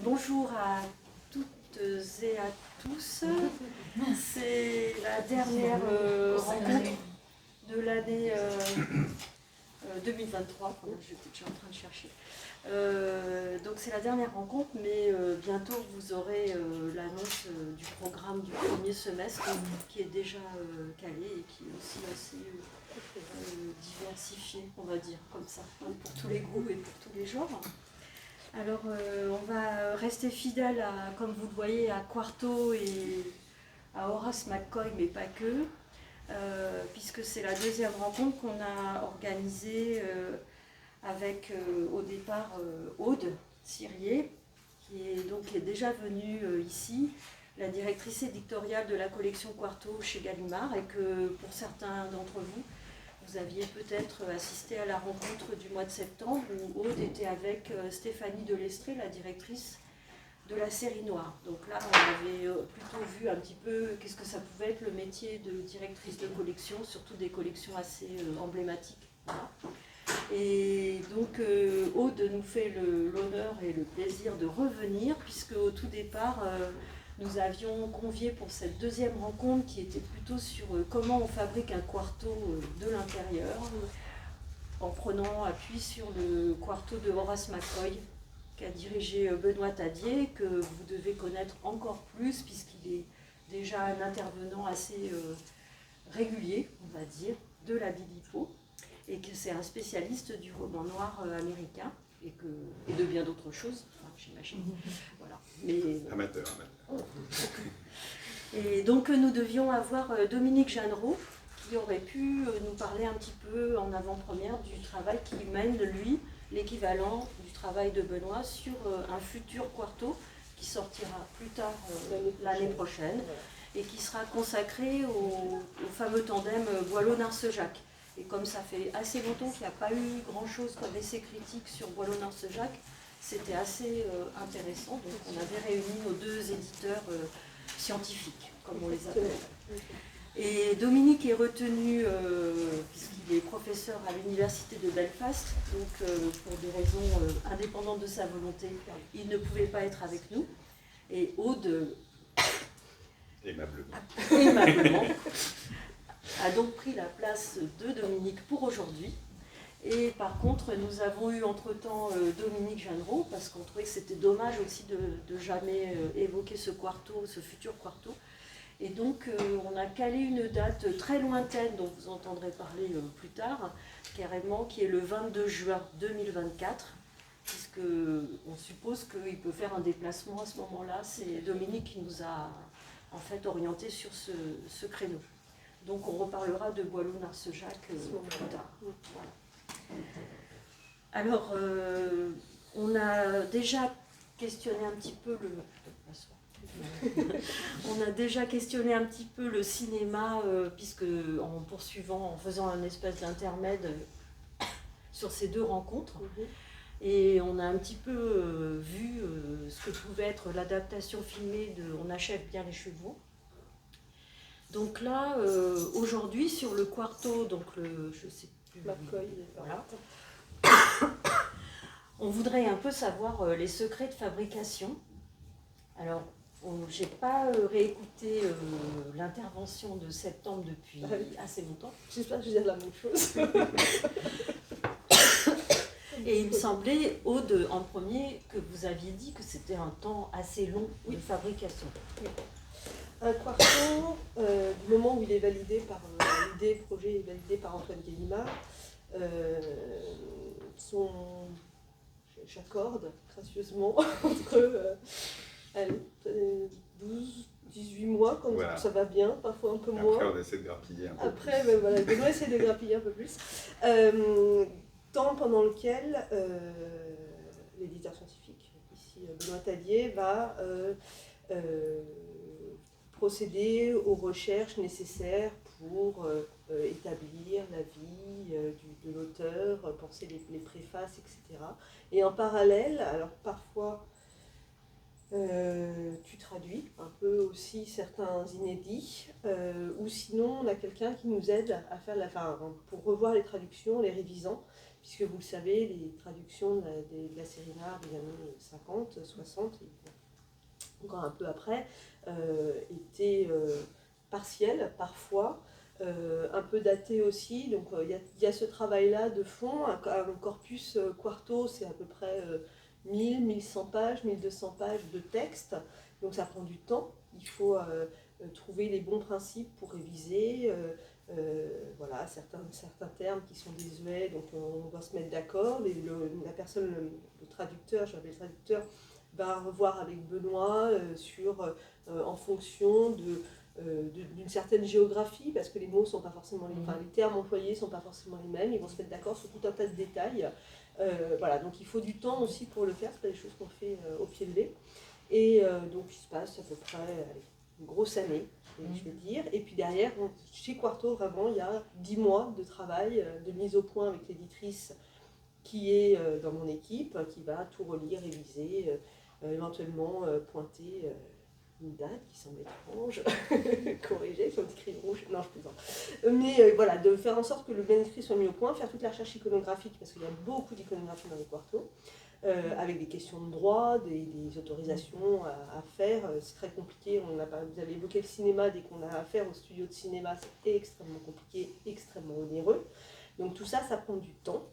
Bonjour à toutes et à tous. C'est la dernière rencontre de l'année 2023. J'étais déjà en train de chercher. Donc c'est la dernière rencontre, mais bientôt vous aurez l'annonce du programme du premier semestre qui est déjà calé et qui est aussi assez diversifié, on va dire, comme ça, pour tous les goûts et pour tous les genres. Alors on va rester fidèle, comme vous le voyez, à Quarto et à Horace McCoy, mais pas que, puisque c'est la deuxième rencontre qu'on a organisée avec au départ Aude Cyrier, qui est déjà venue ici, la directrice éditoriale de la collection Quarto chez Gallimard, et que pour certains d'entre vous, vous aviez peut-être assisté à la rencontre du mois de septembre où Aude était avec Stéphanie Delestré, la directrice de la série Noire. Donc là, on avait plutôt vu un petit peu qu'est-ce que ça pouvait être le métier de directrice de collection, surtout des collections assez emblématiques. Voilà. Et donc Aude nous fait l'honneur et le plaisir de revenir, puisque au tout départ, nous avions convié pour cette deuxième rencontre qui était plutôt sur comment on fabrique un quarto de l'intérieur, en prenant appui sur le quarto de Horace McCoy, qu'a dirigé Benoît Tadier, que vous devez connaître encore plus, puisqu'il est déjà un intervenant assez régulier, on va dire, de la Bilipo, et que c'est un spécialiste du roman noir américain, et de bien d'autres choses, enfin, j'imagine. Voilà. Mais, amateur. Et donc nous devions avoir Dominique Jeannereau, qui aurait pu nous parler un petit peu en avant-première du travail qu'il mène, lui, l'équivalent du travail de Benoît, sur un futur quarto qui sortira plus tard l'année prochaine, et qui sera consacré au fameux tandem Boileau-Narcejac. Et comme ça fait assez longtemps qu'il n'y a pas eu grand-chose comme essai critique sur Boileau-Narcejac, c'était assez intéressant. Donc on avait réuni nos deux éditeurs scientifiques, comme on les appelle. Et Dominique est retenu, puisqu'il est professeur à l'université de Belfast, donc pour des raisons indépendantes de sa volonté, il ne pouvait pas être avec nous. Et Aude, aimablement, a donc pris la place de Dominique pour aujourd'hui. Et par contre, nous avons eu entre-temps Dominique Jeannereau, parce qu'on trouvait que c'était dommage aussi de jamais évoquer ce quarto, ce futur quarto. Et donc, on a calé une date très lointaine, dont vous entendrez parler plus tard, carrément, qui est le 22 juin 2024, puisqu'on suppose qu'il peut faire un déplacement à ce moment-là. C'est Dominique qui nous a en fait orientés sur ce créneau. Donc, on reparlera de Boileau-Narcejac plus tard. Voilà. Alors, on a déjà questionné un petit peu le cinéma, puisque en poursuivant, en faisant un espèce d'intermède sur ces deux rencontres, et on a un petit peu vu ce que pouvait être l'adaptation filmée de On achève bien les chevaux. Donc là, aujourd'hui, sur le quarto, donc je sais plus, McCoy, voilà. On voudrait un peu savoir les secrets de fabrication. Alors, j'ai pas réécouté l'intervention de septembre depuis assez longtemps. J'espère que je vais dire la même chose. Et il me semblait, Aude, en premier, que vous aviez dit que c'était un temps assez long de fabrication. Oui. Un quarto, du moment où il est validé par l'idée, le projet est validé par Antoine Gallimard, j'accorde gracieusement entre 12, 18 mois, quand voilà. Ça va bien, parfois un peu moins. Après, on essaie de grappiller un peu Après, plus. Voilà, Benoît essaie de grappiller un peu plus. Temps pendant lequel l'éditeur scientifique, ici Benoît Tadier, va procéder aux recherches nécessaires pour établir la vie de l'auteur, penser les préfaces, etc. Et en parallèle, alors parfois Tu traduis un peu aussi certains inédits, ou sinon on a quelqu'un qui nous aide à faire pour revoir les traductions, les révisant, puisque vous le savez, les traductions de la série noire des années 50, 60, et encore un peu après, étaient partielles parfois, un peu datées aussi, donc il y a ce travail-là de fond, un corpus quarto, c'est à peu près 1000, 1100 pages, 1200 pages de texte, donc ça prend du temps. Il faut trouver les bons principes pour réviser, voilà, certains termes qui sont désuets, donc on doit se mettre d'accord. La personne, le traducteur, je l'appelle traducteur, va revoir avec Benoît en fonction d'une certaine géographie, parce que les mots sont pas forcément les termes employés sont pas forcément les mêmes, ils vont se mettre d'accord sur tout un tas de détails. Voilà, donc il faut du temps aussi pour le faire, c'est pas des choses qu'on fait au pied levé. Et donc il se passe à peu près une grosse année, je vais dire. Et puis derrière, chez Quarto, vraiment, il y a 10 mois de travail, de mise au point avec l'éditrice qui est dans mon équipe, qui va tout relire, réviser, éventuellement pointer une date qui semble étrange, corriger, son écrit rouge, non je plaisante. Mais voilà, de faire en sorte que le manuscrit soit mis au point, faire toute la recherche iconographique, parce qu'il y a beaucoup d'iconographie dans les quartos, avec des questions de droit, des autorisations à faire, c'est très compliqué, vous avez évoqué le cinéma, dès qu'on a affaire au studio de cinéma, c'est extrêmement compliqué, extrêmement onéreux, donc tout ça, ça prend du temps.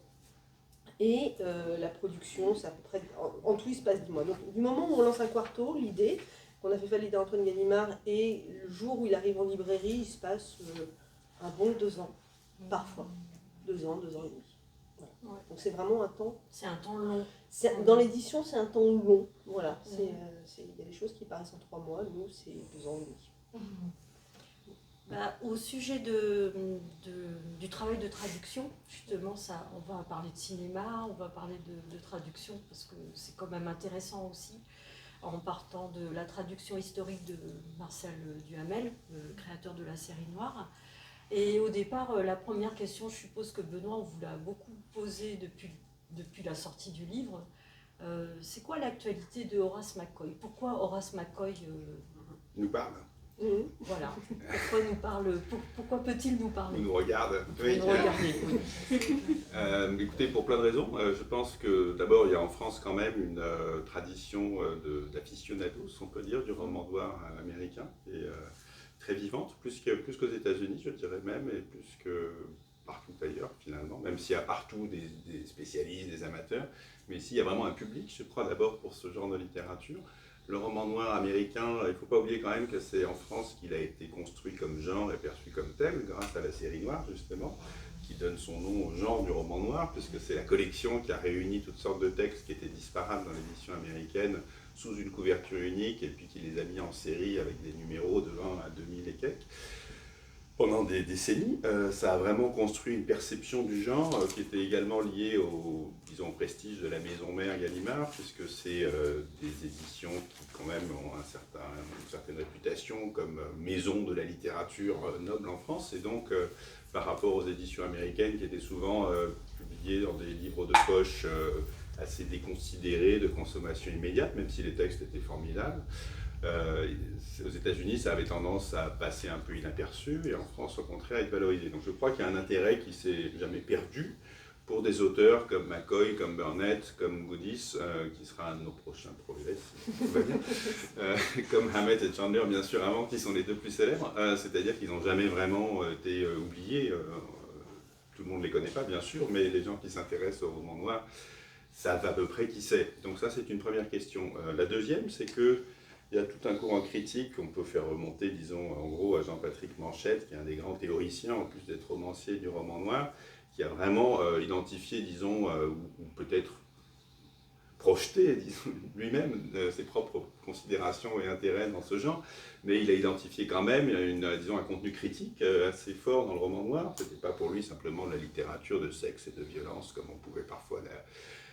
Et la production, c'est à peu près, en tout il se passe 10 mois. Donc du moment où on lance un quarto, l'idée, qu'on a fait valider à Antoine Gallimard, et le jour où il arrive en librairie, il se passe un bon 2 ans, parfois. 2 ans, 2 ans et demi. Voilà. Ouais. Donc c'est vraiment un temps... C'est un temps long. Dans l'édition, c'est un temps long. Voilà. Il y a des choses qui paraissent en 3 mois, nous, c'est 2 ans et demi. Au sujet du travail de traduction, justement, on va parler de cinéma, on va parler de traduction, parce que c'est quand même intéressant aussi, en partant de la traduction historique de Marcel Duhamel, le créateur de la série noire. Et au départ, la première question, je suppose que Benoît, on vous l'a beaucoup posée depuis la sortie du livre. C'est quoi l'actualité de Horace McCoy? Pourquoi Horace McCoy nous parle? Voilà. Pourquoi peut-il nous parler? Il nous regarde. Oui. Nous regarder, oui. Écoutez, pour plein de raisons. Je pense que d'abord, il y a en France quand même une tradition d'aficionados, on peut dire, du roman noir américain, et très vivante, plus qu'aux États-Unis, je dirais même, et plus que partout ailleurs finalement, même s'il y a partout des spécialistes, des amateurs, mais ici il y a vraiment un public, je crois, d'abord pour ce genre de littérature. Le roman noir américain, il ne faut pas oublier quand même que c'est en France qu'il a été construit comme genre et perçu comme tel, grâce à la série noire justement, qui donne son nom au genre du roman noir, puisque c'est la collection qui a réuni toutes sortes de textes qui étaient disparates dans l'édition américaine sous une couverture unique, et puis qui les a mis en série avec des numéros de 1 à 2000 et quelques. Pendant des décennies, ça a vraiment construit une perception du genre qui était également liée au prestige de la maison mère Gallimard, puisque c'est des éditions qui quand même ont une certaine réputation comme maison de la littérature noble en France, et donc par rapport aux éditions américaines qui étaient souvent publiées dans des livres de poche assez déconsidérés, de consommation immédiate, même si les textes étaient formidables. Aux États-Unis, ça avait tendance à passer un peu inaperçu, et en France, au contraire, être valorisé. Donc je crois qu'il y a un intérêt qui ne s'est jamais perdu pour des auteurs comme McCoy, comme Burnett, comme Goodis, qui sera un de nos prochains projets, si tout va bien, comme Hammett et Chandler, bien sûr, avant, qui sont les deux plus célèbres, c'est-à-dire qu'ils n'ont jamais vraiment été oubliés. Tout le monde ne les connaît pas, bien sûr, mais les gens qui s'intéressent au roman noir savent à peu près qui c'est. Donc ça, c'est une première question. La deuxième, c'est que il y a tout un courant critique qu'on peut faire remonter, disons, en gros, à Jean-Patrick Manchette, qui est un des grands théoriciens, en plus d'être romancier du roman noir, qui a vraiment identifié, disons, ou peut-être projeté, disons, lui-même ses propres considérations et intérêts dans ce genre, mais il a identifié quand même un contenu critique assez fort dans le roman noir. Ce n'était pas pour lui simplement de la littérature de sexe et de violence, comme on pouvait parfois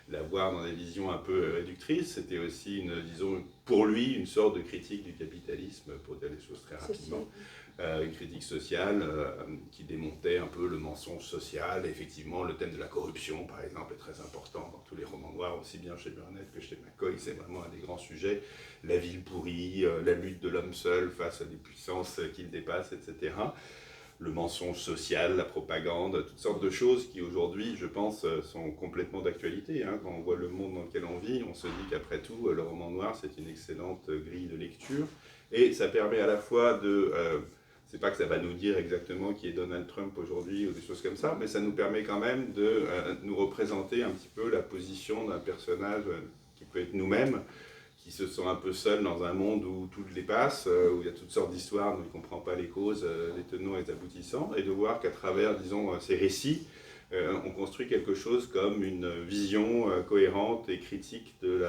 la voir dans des visions un peu réductrices. C'était aussi, disons, pour lui, une sorte de critique du capitalisme, pour dire les choses très rapidement. Une critique sociale qui démontait un peu le mensonge social. Effectivement, le thème de la corruption, par exemple, est très important dans tous les romans noirs, aussi bien chez Burnett que chez McCoy. C'est vraiment un des grands sujets. La ville pourrie, la lutte de l'homme seul face à des puissances qui le dépassent, etc. Le mensonge social, la propagande, toutes sortes de choses qui aujourd'hui, je pense, sont complètement d'actualité. Quand on voit le monde dans lequel on vit, on se dit qu'après tout, le roman noir, c'est une excellente grille de lecture. Et ça permet à la fois de... c'est pas que ça va nous dire exactement qui est Donald Trump aujourd'hui ou des choses comme ça, mais ça nous permet quand même de nous représenter un petit peu la position d'un personnage qui peut être nous-mêmes, qui se sent un peu seul dans un monde où tout le dépasse, où il y a toutes sortes d'histoires dont il ne comprend pas les causes, les tenants et les aboutissants, et de voir qu'à travers, disons, ces récits, on construit quelque chose comme une vision cohérente et critique de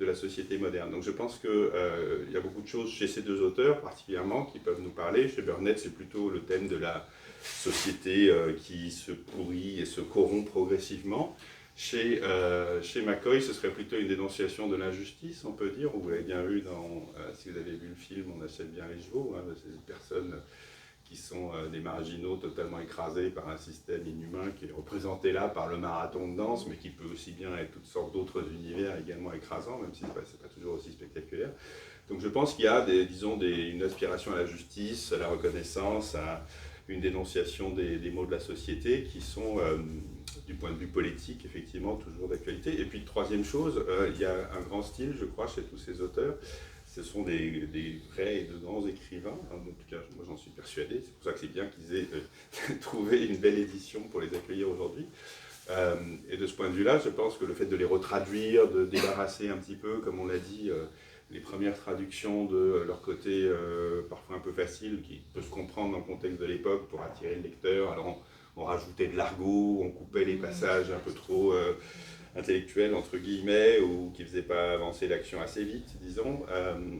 la société moderne. Donc je pense qu'il y a beaucoup de choses chez ces deux auteurs particulièrement qui peuvent nous parler. Chez Burnett, c'est plutôt le thème de la société qui se pourrit et se corrompt progressivement. Chez McCoy, ce serait plutôt une dénonciation de l'injustice, on peut dire. Vous l'avez bien vu si vous avez vu le film On achète bien les chevaux, de ces personnes qui sont des marginaux totalement écrasés par un système inhumain qui est représenté là par le marathon de danse, mais qui peut aussi bien être toutes sortes d'autres univers également écrasants, même si ce n'est pas toujours aussi spectaculaire. Donc je pense qu'il y a, une aspiration à la justice, à la reconnaissance, à une dénonciation des maux de la société qui sont, du point de vue politique, effectivement, toujours d'actualité. Et puis, troisième chose, il y a un grand style, je crois, chez tous ces auteurs. Ce sont des vrais et de grands écrivains, en tout cas, moi j'en suis persuadé. C'est pour ça que c'est bien qu'ils aient trouvé une belle édition pour les accueillir aujourd'hui. Et de ce point de vue-là, je pense que le fait de les retraduire, de débarrasser un petit peu, comme on l'a dit, les premières traductions de leur côté parfois un peu facile, qui peut se comprendre dans le contexte de l'époque pour attirer le lecteur. Alors on rajoutait de l'argot, on coupait les passages un peu trop intellectuels, entre guillemets, ou qui ne faisaient pas avancer l'action assez vite, disons.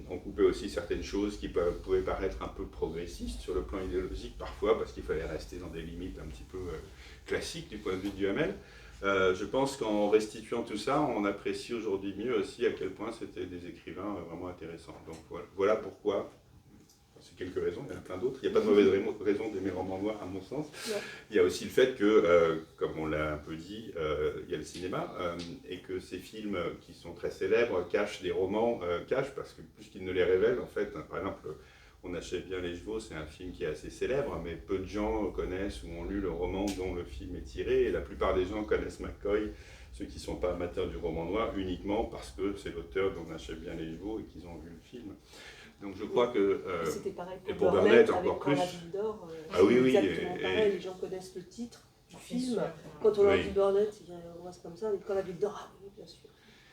On coupait aussi certaines choses qui pouvaient paraître un peu progressistes sur le plan idéologique, parfois, parce qu'il fallait rester dans des limites un petit peu classiques du point de vue du Hamel. Je pense qu'en restituant tout ça, on apprécie aujourd'hui mieux aussi à quel point c'était des écrivains vraiment intéressants. Donc voilà pourquoi, c'est quelques raisons, il y en a plein d'autres. Il n'y a pas de mauvaise raison d'aimer le roman noir à mon sens. Ouais. Il y a aussi le fait que, comme on l'a un peu dit, il y a le cinéma, et que ces films qui sont très célèbres cachent des romans, parce que plus qu'ils ne les révèlent, en fait, par exemple, On achète bien les chevaux, c'est un film qui est assez célèbre, mais peu de gens connaissent ou ont lu le roman dont le film est tiré, et la plupart des gens connaissent McCoy, ceux qui ne sont pas amateurs du roman noir, uniquement parce que c'est l'auteur d'On achète bien les chevaux et qu'ils ont vu le film. Donc je crois que... c'était pareil pour Burnett encore plus. La Ville d'Or, oui, exactement pareil, les gens connaissent le titre du film. Quand on leur dit Burnett, on reste comme ça, mais quand La Ville d'Or, oui, bien sûr.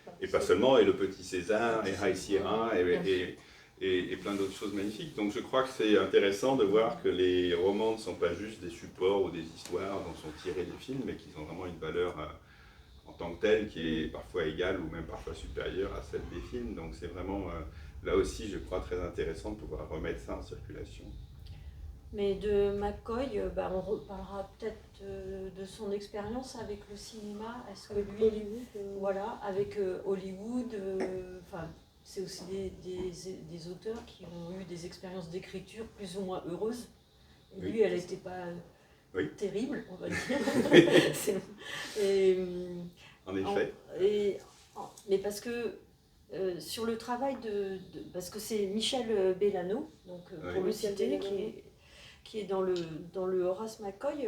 Enfin, et pas seulement, et Le Petit César, et High Sierra, et plein d'autres choses magnifiques. Donc je crois que c'est intéressant de voir que les romans ne sont pas juste des supports ou des histoires dont sont tirés des films, mais qu'ils ont vraiment une valeur en tant que telle qui est parfois égale ou même parfois supérieure à celle des films. Donc c'est vraiment, là aussi, je crois, très intéressant de pouvoir remettre ça en circulation. Mais de McCoy, on reparlera peut-être de son expérience avec le cinéma. Est-ce que lui, Hollywood, voilà, avec Hollywood, c'est aussi des auteurs qui ont eu des expériences d'écriture plus ou moins heureuses. Et lui, elle n'était pas terrible, on va dire. En effet. Mais parce que sur le travail parce que c'est Michel Bellano, donc pour le citer, qui est dans le Horace McCoy.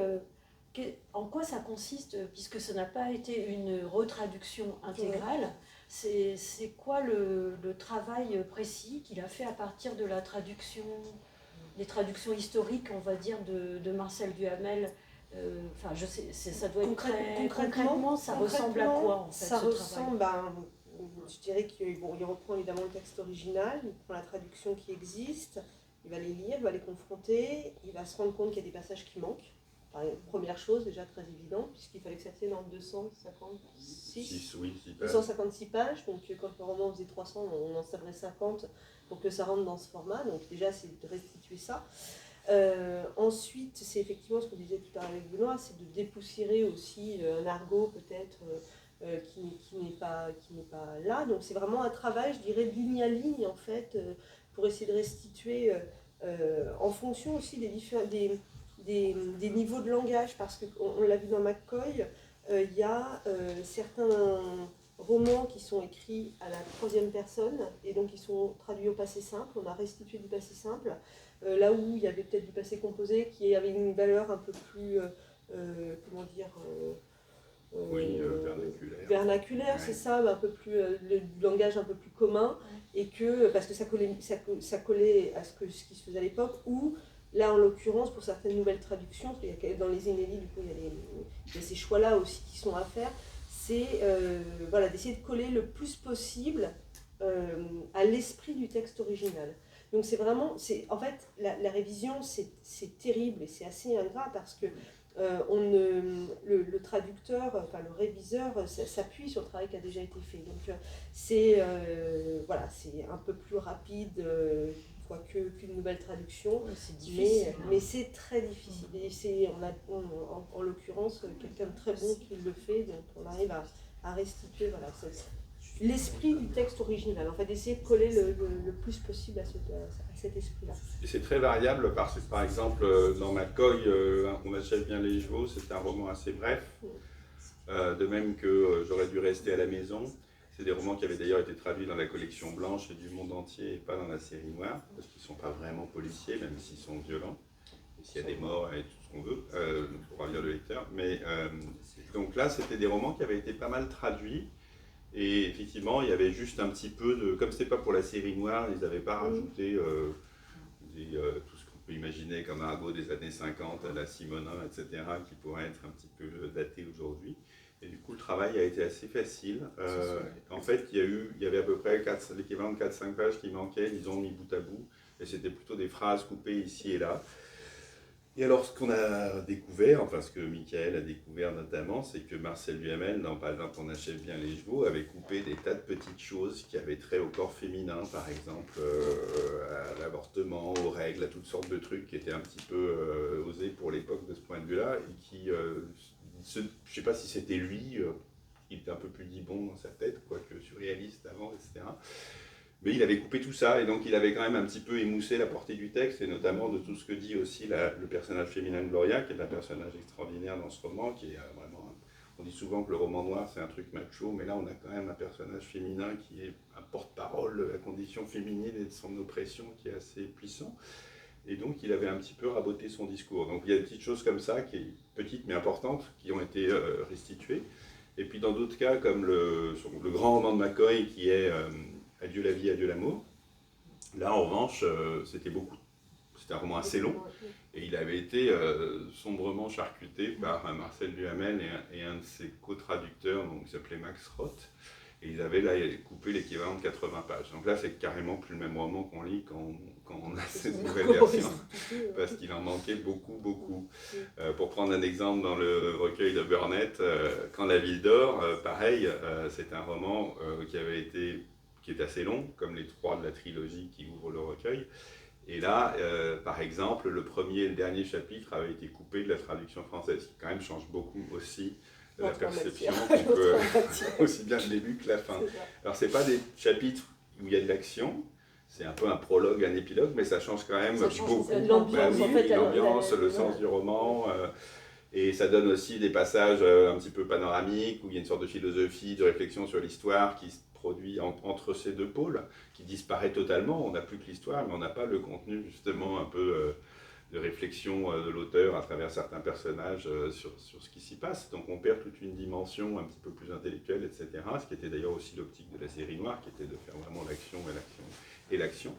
En quoi ça consiste, puisque ça n'a pas été une retraduction intégrale? C'est quoi le travail précis qu'il a fait à partir de la traduction, les traductions historiques, on va dire, de Marcel Duhamel? Je sais, ça doit être concrètement, ça ressemble à quoi en fait? Ça ressemble à, je dirais qu'il reprend évidemment le texte original, il prend la traduction qui existe, il va les lire, il va les confronter, il va se rendre compte qu'il y a des passages qui manquent. Première chose, déjà très évident, puisqu'il fallait que ça tienne en 256 pages. Donc quand le roman faisait 300, on en savait 50 pour que ça rentre dans ce format. Donc déjà, c'est de restituer ça. Ensuite, c'est effectivement ce qu'on disait tout à l'heure avec Benoît, c'est de dépoussiérer aussi un argot peut-être qui n'est pas là. Donc c'est vraiment un travail, je dirais, de ligne à ligne, en fait, pour essayer de restituer en fonction aussi des niveaux de langage, parce qu'on l'a vu dans McCoy, il y a certains romans qui sont écrits à la troisième personne, et donc ils sont traduits au passé simple, on a restitué du passé simple, là où il y avait peut-être du passé composé qui avait une valeur un peu plus, comment dire, vernaculaire, c'est ça, un peu plus, le langage un peu plus commun, et que, parce que ça collait à ce qui se faisait à l'époque, ou là en l'occurrence pour certaines nouvelles traductions, parce qu'il y a, dans les inédits du coup il y a ces choix-là aussi qui sont à faire, c'est voilà, d'essayer de coller le plus possible à l'esprit du texte original. Donc c'est vraiment, en fait la révision c'est terrible et c'est assez ingrat parce que le traducteur, enfin le réviseur s'appuie sur le travail qui a déjà été fait. Donc c'est voilà, c'est un peu plus rapide qu'une nouvelle traduction, c'est difficile, mais c'est très difficile. Et on a en l'occurrence quelqu'un de très bon qui le fait, donc on arrive à restituer voilà, l'esprit du texte original, en fait, d'essayer de coller le plus possible à cet esprit-là. Et c'est très variable parce que, par exemple, dans McCoy, On achète bien les chevaux, c'est un roman assez bref, de même que J'aurais dû rester à la maison. C'est des romans qui avaient d'ailleurs été traduits dans la collection blanche et du monde entier et pas dans la série noire, parce qu'ils ne sont pas vraiment policiers, même s'ils sont violents, et s'il y a des morts et tout ce qu'on veut, pour ravir le lecteur. Mais, donc là, c'était des romans qui avaient été pas mal traduits. Et effectivement, il y avait juste un petit peu de... Comme c'était pas pour la série noire, ils n'avaient pas rajouté tout ce qu'on peut imaginer comme un argot des années 50 à la Simonin, etc., qui pourrait être un petit peu daté aujourd'hui. Et du coup, le travail a été assez facile. En fait, il y avait à peu près l'équivalent de 4-5 pages qui manquaient, ils ont mis bout à bout. Et c'était plutôt des phrases coupées ici et là. Et alors, ce qu'on a découvert, enfin ce que Michael a découvert notamment, c'est que Marcel Duhamel, dans par exemple On achète bien les chevaux, avait coupé des tas de petites choses qui avaient trait au corps féminin, par exemple à l'avortement, aux règles, à toutes sortes de trucs qui étaient un petit peu osés pour l'époque de ce point de vue-là, et qui, je ne sais pas si c'était lui, il était un peu plus dibon dans sa tête, quoique surréaliste avant, etc. Mais il avait coupé tout ça, et donc il avait quand même un petit peu émoussé la portée du texte, et notamment de tout ce que dit aussi le personnage féminin de Gloria, qui est un personnage extraordinaire dans ce roman, qui est vraiment... On dit souvent que le roman noir, c'est un truc macho, mais là, on a quand même un personnage féminin qui est un porte-parole de la condition féminine et de son oppression, qui est assez puissant. Et donc, il avait un petit peu raboté son discours. Donc, il y a des petites choses comme ça, qui sont petites mais importantes, qui ont été restituées. Et puis, dans d'autres cas, comme le grand roman de McCoy, qui est... Adieu la vie, adieu l'amour. Là, en revanche, c'était un roman assez long, et il avait été sombrement charcuté par Marcel Duhamel et un de ses co-traducteurs, qui s'appelait Max Roth, et ils avaient là coupé l'équivalent de 80 pages. Donc là, c'est carrément plus le même roman qu'on lit quand on a cette nouvelle version, parce qu'il en manquait beaucoup. Pour prendre un exemple, dans le recueil de Burnett, Quand la ville dort, pareil, c'est un roman qui est assez long, comme les 3 de la trilogie qui ouvrent le recueil. Et là, par exemple, le premier et le dernier chapitre avaient été coupés de la traduction française, qui quand même change beaucoup aussi de la perception, aussi bien le début que la fin. Alors, ce n'est pas des chapitres où il y a de l'action, c'est un peu un prologue, un épilogue, mais ça change quand même beaucoup. L'ambiance, le sens du roman. Et ça donne aussi des passages un petit peu panoramiques, où il y a une sorte de philosophie, de réflexion sur l'histoire qui produit entre ces deux pôles, qui disparaît totalement. On n'a plus que l'histoire, mais on n'a pas le contenu justement un peu de réflexion de l'auteur à travers certains personnages sur ce qui s'y passe. Donc on perd toute une dimension un petit peu plus intellectuelle, etc. Ce qui était d'ailleurs aussi l'optique de la série noire, qui était de faire vraiment l'action et l'action.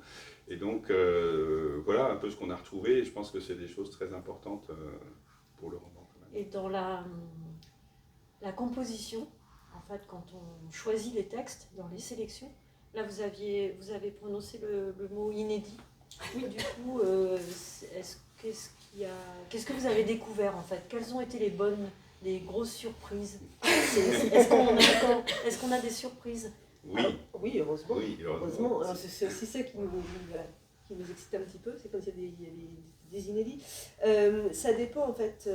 Et donc voilà un peu ce qu'on a retrouvé, et je pense que c'est des choses très importantes pour le roman. Quand même. Et dans la composition, en fait, quand on choisit les textes, dans les sélections, là vous avez prononcé le mot inédit. Oui, du coup, qu'est-ce que vous avez découvert en fait? Quelles ont été les grosses surprises? Est-ce qu'on a des surprises? Oui. Oui, heureusement. Oui, heureusement. Alors, c'est aussi ça qui nous excite un petit peu, c'est quand il y a des inédits. Ça dépend en fait.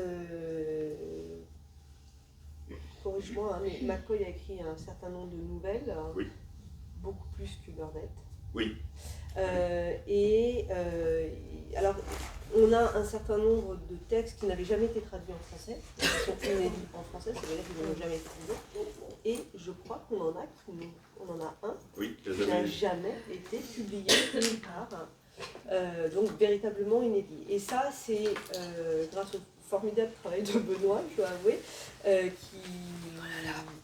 corrige-moi, hein, mais McCoy a écrit un certain nombre de nouvelles, Oui. beaucoup plus que Burnett. Oui. Alors, on a un certain nombre de textes qui n'avaient jamais été traduits en français, qui sont inédits en français, ça veut dire qu'ils n'ont jamais été traduits. Et je crois qu'on en a un qui n'a jamais été publié nulle part. Donc véritablement inédit. Et ça, c'est grâce au formidable travail de Benoît, je dois avouer, qui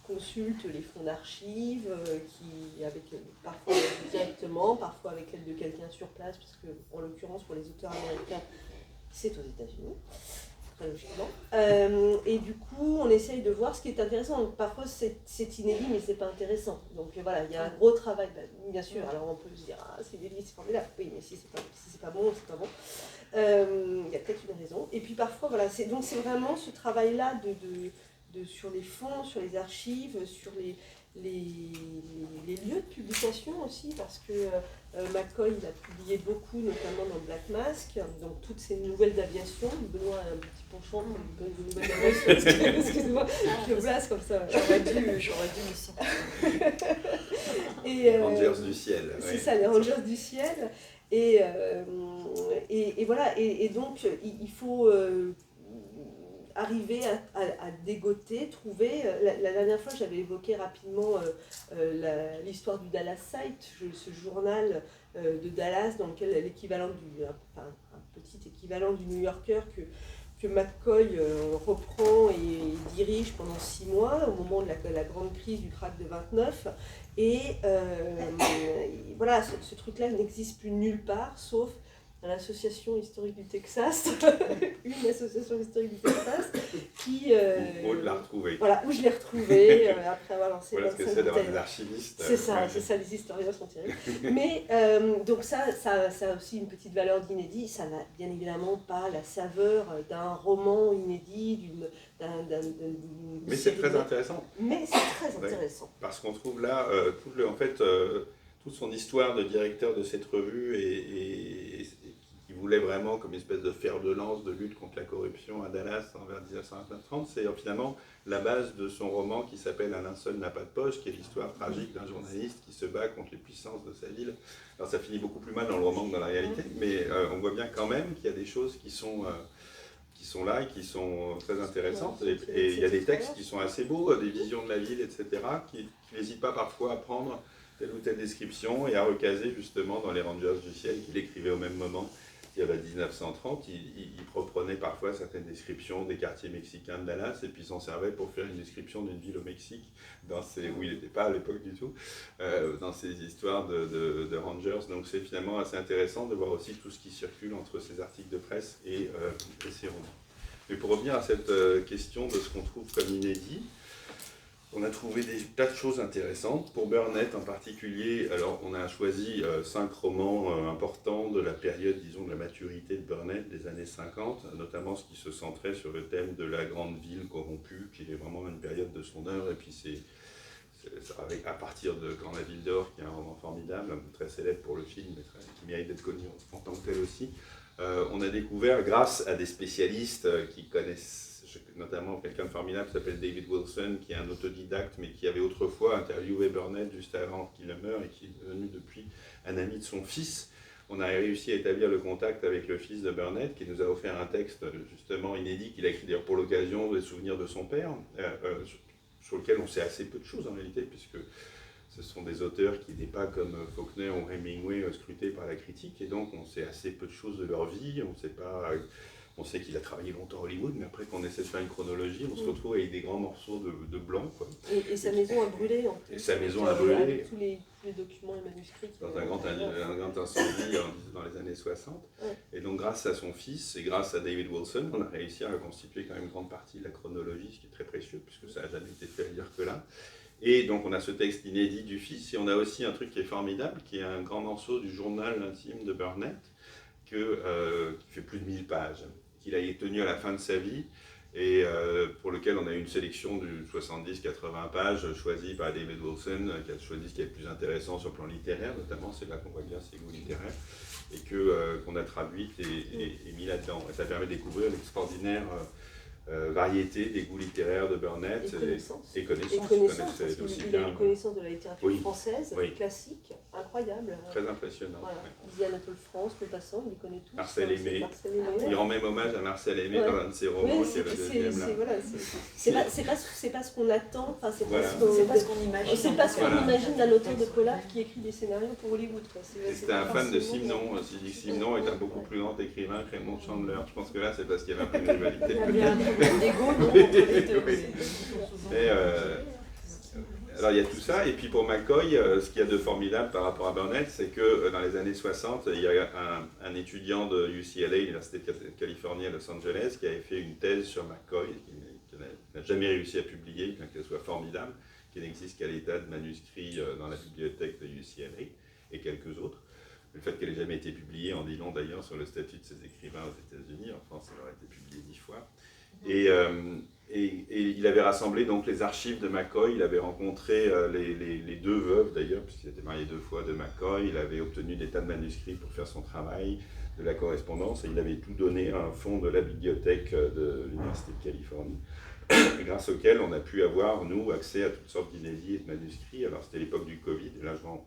consulte les fonds d'archives, parfois directement, parfois avec l'aide de quelqu'un sur place, puisque en l'occurrence pour les auteurs américains, c'est aux États-Unis, très logiquement. Et du coup, on essaye de voir ce qui est intéressant. Donc, parfois, c'est inédit, mais c'est pas intéressant. Donc voilà, il y a un gros travail, bien sûr. Alors on peut se dire, ah, c'est inédit, c'est formidable. Oui, mais si c'est pas bon, c'est pas bon. Il y a peut-être une raison. Et puis parfois, voilà, c'est vraiment ce travail-là sur les fonds, sur les archives, sur les lieux de publication aussi, parce que McCoy il a publié beaucoup, notamment dans Black Mask, donc toutes ces nouvelles d'aviation. Benoît a un petit penchant pour les nouvelles d'aviation. Excuse-moi, je le place comme ça. J'aurais dû me sortir. Les Rangers du ciel. C'est ça, les Rangers du ciel. Et voilà, et donc il faut arriver à dégoter, trouver. La dernière fois, j'avais évoqué rapidement l'histoire du Dallas Site, ce journal de Dallas dans lequel l'équivalent un petit équivalent du New Yorker que McCoy reprend et dirige pendant 6 mois, au moment de la grande crise du krach de 29. Et voilà, ce truc-là n'existe plus nulle part, sauf à l'Association historique du Texas, une association historique du Texas, qui... Où je l'ai retrouvé. Voilà, où je l'ai retrouvé, après avoir lancé... Voilà ce que c'est d'avoir des archivistes. C'est ça, les historiens sont terribles. Mais, donc ça a aussi une petite valeur d'inédit, ça n'a bien évidemment pas la saveur d'un roman inédit, mais c'est très intéressant. Mais c'est très intéressant. Parce qu'on trouve là, toute son histoire de directeur de cette revue et qui voulait vraiment comme une espèce de fer de lance de lutte contre la corruption à Dallas vers 1930, c'est finalement la base de son roman qui s'appelle « Un linceul n'a pas de poche », qui est l'histoire tragique d'un journaliste qui se bat contre les puissances de sa ville. Alors ça finit beaucoup plus mal dans le roman que dans la réalité, mais on voit bien quand même qu'il y a des choses qui sont là et qui sont très intéressantes. Et il y a des textes qui sont assez beaux, des visions de la ville, etc., qui n'hésitent pas parfois à prendre telle ou telle description et à recaser justement dans les Rangers du ciel qu'il écrivait au même moment. Il y avait 1930, il reprenait parfois certaines descriptions des quartiers mexicains de Dallas et puis s'en servait pour faire une description d'une ville au Mexique, où il n'était pas à l'époque du tout, dans ces histoires de Rangers. Donc c'est finalement assez intéressant de voir aussi tout ce qui circule entre ces articles de presse et ces romans. Mais pour revenir à cette question de ce qu'on trouve comme inédit, on a trouvé des tas de choses intéressantes. Pour Burnett en particulier, alors on a choisi 5 romans importants de la période, disons, de la maturité de Burnett, des années 50, notamment ce qui se centrait sur le thème de la grande ville corrompue, qui est vraiment une période de son œuvre, et puis à partir de Quand la ville dort, qui est un roman formidable, très célèbre pour le film, mais qui mérite d'être connu en tant que tel aussi. On a découvert, grâce à des spécialistes qui connaissent, notamment quelqu'un de formidable qui s'appelle David Wilson, qui est un autodidacte, mais qui avait autrefois interviewé Burnett juste avant qu'il ne meure et qui est devenu depuis un ami de son fils. On a réussi à établir le contact avec le fils de Burnett, qui nous a offert un texte justement inédit qu'il a écrit d'ailleurs pour l'occasion des souvenirs de son père, sur lequel on sait assez peu de choses en réalité, puisque ce sont des auteurs qui n'étaient pas comme Faulkner ou Hemingway scrutés par la critique, et donc on sait assez peu de choses de leur vie, on sait qu'il a travaillé longtemps à Hollywood, mais après qu'on essaie de faire une chronologie, on se retrouve avec des grands morceaux de blanc. Quoi. Et sa maison a brûlé en plus. Et sa maison a brûlé. Avec tous les documents et manuscrits. Dans un grand incendie dans les années 60. Ouais. Et donc grâce à son fils et grâce à David Wilson, on a réussi à reconstituer quand même une grande partie de la chronologie, ce qui est très précieux, puisque ça n'a jamais été fait ailleurs que là. Et donc on a ce texte inédit du fils, et on a aussi un truc qui est formidable, qui est un grand morceau du journal intime de Burnett, qui fait plus de 1000 pages. Qu'il a tenu à la fin de sa vie et pour lequel on a eu une sélection de 70-80 pages choisies par David Wilson, qui a choisi ce qui est le plus intéressant sur le plan littéraire, notamment c'est là qu'on voit bien ses goûts littéraires, et qu'on a traduite et mis là-dedans. Et ça permet de découvrir l'extraordinaire variété des goûts littéraires de Burnett Et connaissances. et connaissances. Et connaissances, Connaissait parce aussi qu'il a bien, une connaissance de la littérature oui. française, Oui. classique, incroyable. très impressionnant. Voilà. Ouais. Il dit Anatole France, Maupassant, il les connaît tous. Marcel C'est Aimé. Marcel Aimé. Ah ouais. Il rend même hommage à Marcel Aimé Ouais. dans l'un de ses romans, Oui, qui est le deuxième là. voilà, c'est pas ce qu'on attend, enfin, c'est Voilà. C'est pas ce qu'on imagine. c'est pas ce qu'on Voilà. imagine d'un auteur de polar qui écrit des scénarios pour Hollywood. Quoi. C'était un fan de forcément- Simon, Sidney Simon est un beaucoup plus grand écrivain que Raymond Chandler. Je pense que là c'est parce qu'il y avait un peu de rivalité. Il y avait un problème d'ego, non, entre les deux. Oui. Mais, alors il y a tout ça, et puis pour McCoy, ce qu'il y a de formidable par rapport à Burnett, c'est que dans les années 60, il y a un étudiant de UCLA, l'Université de Californie à Los Angeles, qui avait fait une thèse sur McCoy, qui n'a jamais réussi à publier, bien qu'elle soit formidable, qui n'existe qu'à l'état de manuscrit dans la bibliothèque de UCLA, et quelques autres. Le fait qu'elle n'ait jamais été publiée en dit long d'ailleurs sur le statut de ces écrivains aux États-Unis. En France, elle aurait été publiée 10 fois. Et il avait rassemblé donc les archives de McCoy, il avait rencontré les deux veuves d'ailleurs, puisqu'il était marié 2 fois de McCoy, il avait obtenu des tas de manuscrits pour faire son travail, de la correspondance, et il avait tout donné à un fonds de la bibliothèque de l'Université de Californie, grâce auquel on a pu avoir, nous, accès à toutes sortes d'inédits et de manuscrits. Alors c'était l'époque du Covid, et là je rends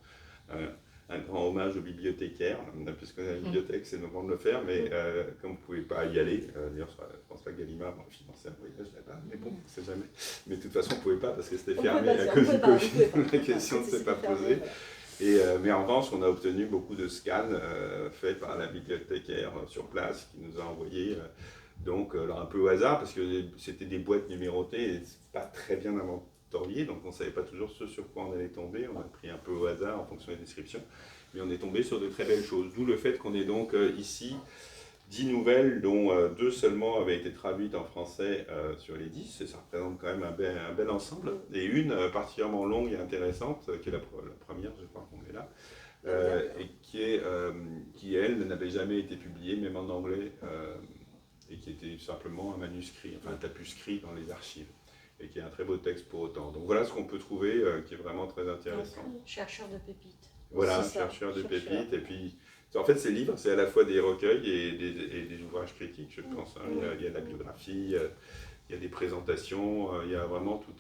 un grand hommage aux bibliothécaires, puisque la bibliothèque c'est le moment de le faire, mais comme vous ne pouvez pas y aller, d'ailleurs François Gallimard m'a financé un voyage là-bas, mais bon, on ne sait jamais. Mais de toute façon on ne pouvait pas parce que c'était fermé à cause du Covid, la question ne s'est pas posée. Mais en revanche, on a obtenu beaucoup de scans faits par la bibliothécaire sur place qui nous a envoyé, donc alors un peu au hasard, parce que c'était des boîtes numérotées et c'est pas très bien inventorié, donc on ne savait pas toujours ce sur quoi on allait tomber. On a pris un peu au hasard en fonction des descriptions, mais on est tombé sur de très belles choses. D'où le fait qu'on ait donc ici 10 nouvelles, dont 2 seulement avaient été traduites en français sur les 10, et ça représente quand même un bel ensemble. Et une particulièrement longue et intéressante, qui est la première, je crois qu'on est là, et qui, elle, n'avait jamais été publiée, même en anglais, et qui était simplement un manuscrit, enfin un tapuscrit dans les archives, et qui est un très beau texte pour autant. Donc voilà ce qu'on peut trouver, qui est vraiment très intéressant. Chercheur de pépites. Voilà, C'est ça, chercheur de chercheur. pépites, et puis... En fait, ces livres, c'est à la fois des recueils et des ouvrages critiques, je pense. Hein. Il y a de la biographie, il y a des présentations, il y a vraiment tout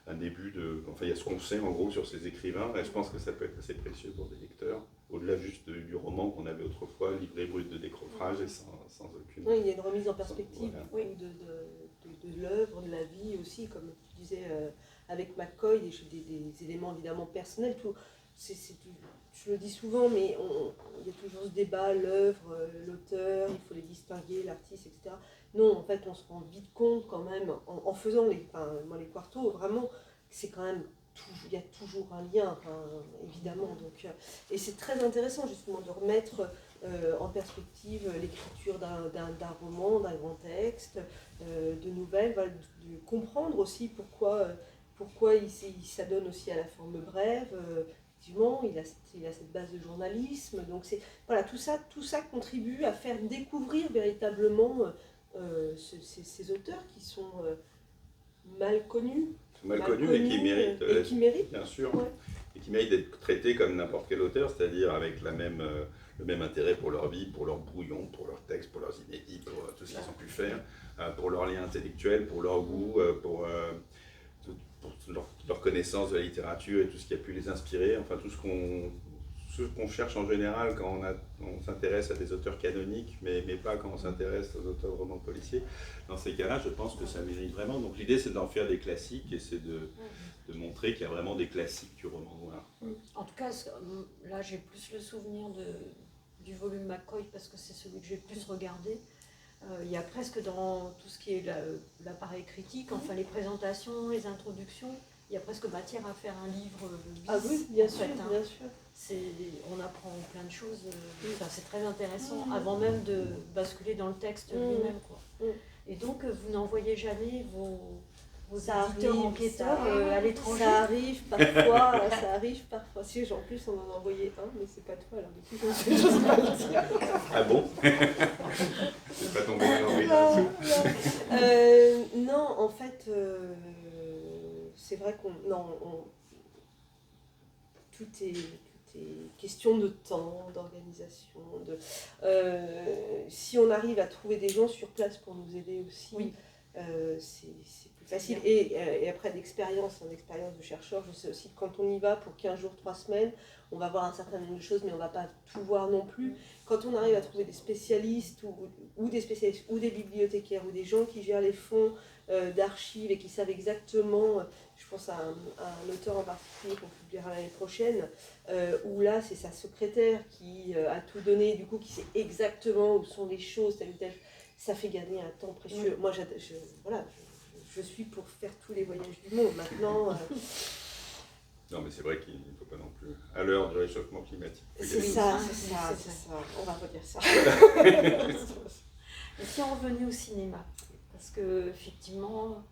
un début de... Enfin, il y a ce qu'on sait en gros sur ces écrivains, et je pense que ça peut être assez précieux pour des lecteurs, au-delà juste du roman qu'on avait autrefois, livré brut de décrochage et sans aucune... Oui, il y a une remise en perspective Voilà. de l'œuvre, de la vie aussi, comme tu disais avec McCoy, des éléments évidemment personnels. Je le dis souvent, mais il y a toujours ce débat, l'œuvre, l'auteur, il faut les distinguer, l'artiste, etc. Non, en fait, on se rend vite compte quand même, en faisant les quartos, vraiment, c'est quand même, il y a toujours un lien, évidemment. Donc, et c'est très intéressant justement de remettre en perspective l'écriture d'un roman, d'un grand texte, de nouvelles, voilà, de comprendre aussi pourquoi il s'adonne aussi à la forme brève. Effectivement, il a cette base de journalisme, donc voilà, tout ça contribue à faire découvrir véritablement ces auteurs qui sont mal connus, mais qui méritent, bien sûr, ouais. Et qui méritent d'être traités comme n'importe quel auteur, c'est-à-dire avec le même intérêt pour leur vie, pour leurs brouillons, pour leurs textes, pour leurs inédits, pour tout ce qu'ils ont pu faire, pour leur lien intellectuel, pour leur goût, pour leur connaissance de la littérature et tout ce qui a pu les inspirer, enfin tout ce qu'on cherche en général quand on s'intéresse à des auteurs canoniques, mais pas quand on s'intéresse aux auteurs de romans policiers. Dans ces cas-là, je pense que ça mérite vraiment. Donc l'idée, c'est d'en faire des classiques et c'est de montrer qu'il y a vraiment des classiques du roman noir. En tout cas, là, j'ai plus le souvenir du volume McCoy parce que c'est celui que j'ai le plus regardé. Il y a presque dans tout ce qui est l'appareil critique, enfin les présentations, les introductions, il y a presque matière à faire un livre bis. Ah oui, bien en sûr, fait, hein. bien sûr. On apprend plein de choses, enfin, c'est très intéressant avant même de basculer dans le texte lui-même, quoi. Et donc vous n'envoyez jamais vos éditeurs enquêteurs à l'étranger? Ça arrive parfois. Si, en plus on en a envoyé un, mais c'est pas toi, alors du coup j'ose pas le dire. Ah bon? C'est pas tombé dans le non, en fait, c'est vrai tout est c'était question de temps, d'organisation. Si on arrive à trouver des gens sur place pour nous aider aussi, Oui. C'est plus facile. Et après l'expérience de chercheur, je sais aussi que quand on y va pour 15 jours, 3 semaines, on va voir un certain nombre de choses, mais on ne va pas tout voir non plus. Quand on arrive à trouver des spécialistes ou des spécialistes ou des bibliothécaires ou des gens qui gèrent les fonds d'archives et qui savent exactement, je pense à un auteur en particulier qu'on publiera l'année prochaine, où là c'est sa secrétaire qui a tout donné, du coup qui sait exactement où sont les choses, telle ou telle. Ça fait gagner un temps précieux. Moi, je suis pour faire tous les voyages du monde. Maintenant, Non, mais c'est vrai qu'il ne faut pas non plus, à l'heure du réchauffement climatique. c'est ça. On va redire ça. Et si on revenait au cinéma, parce que effectivement,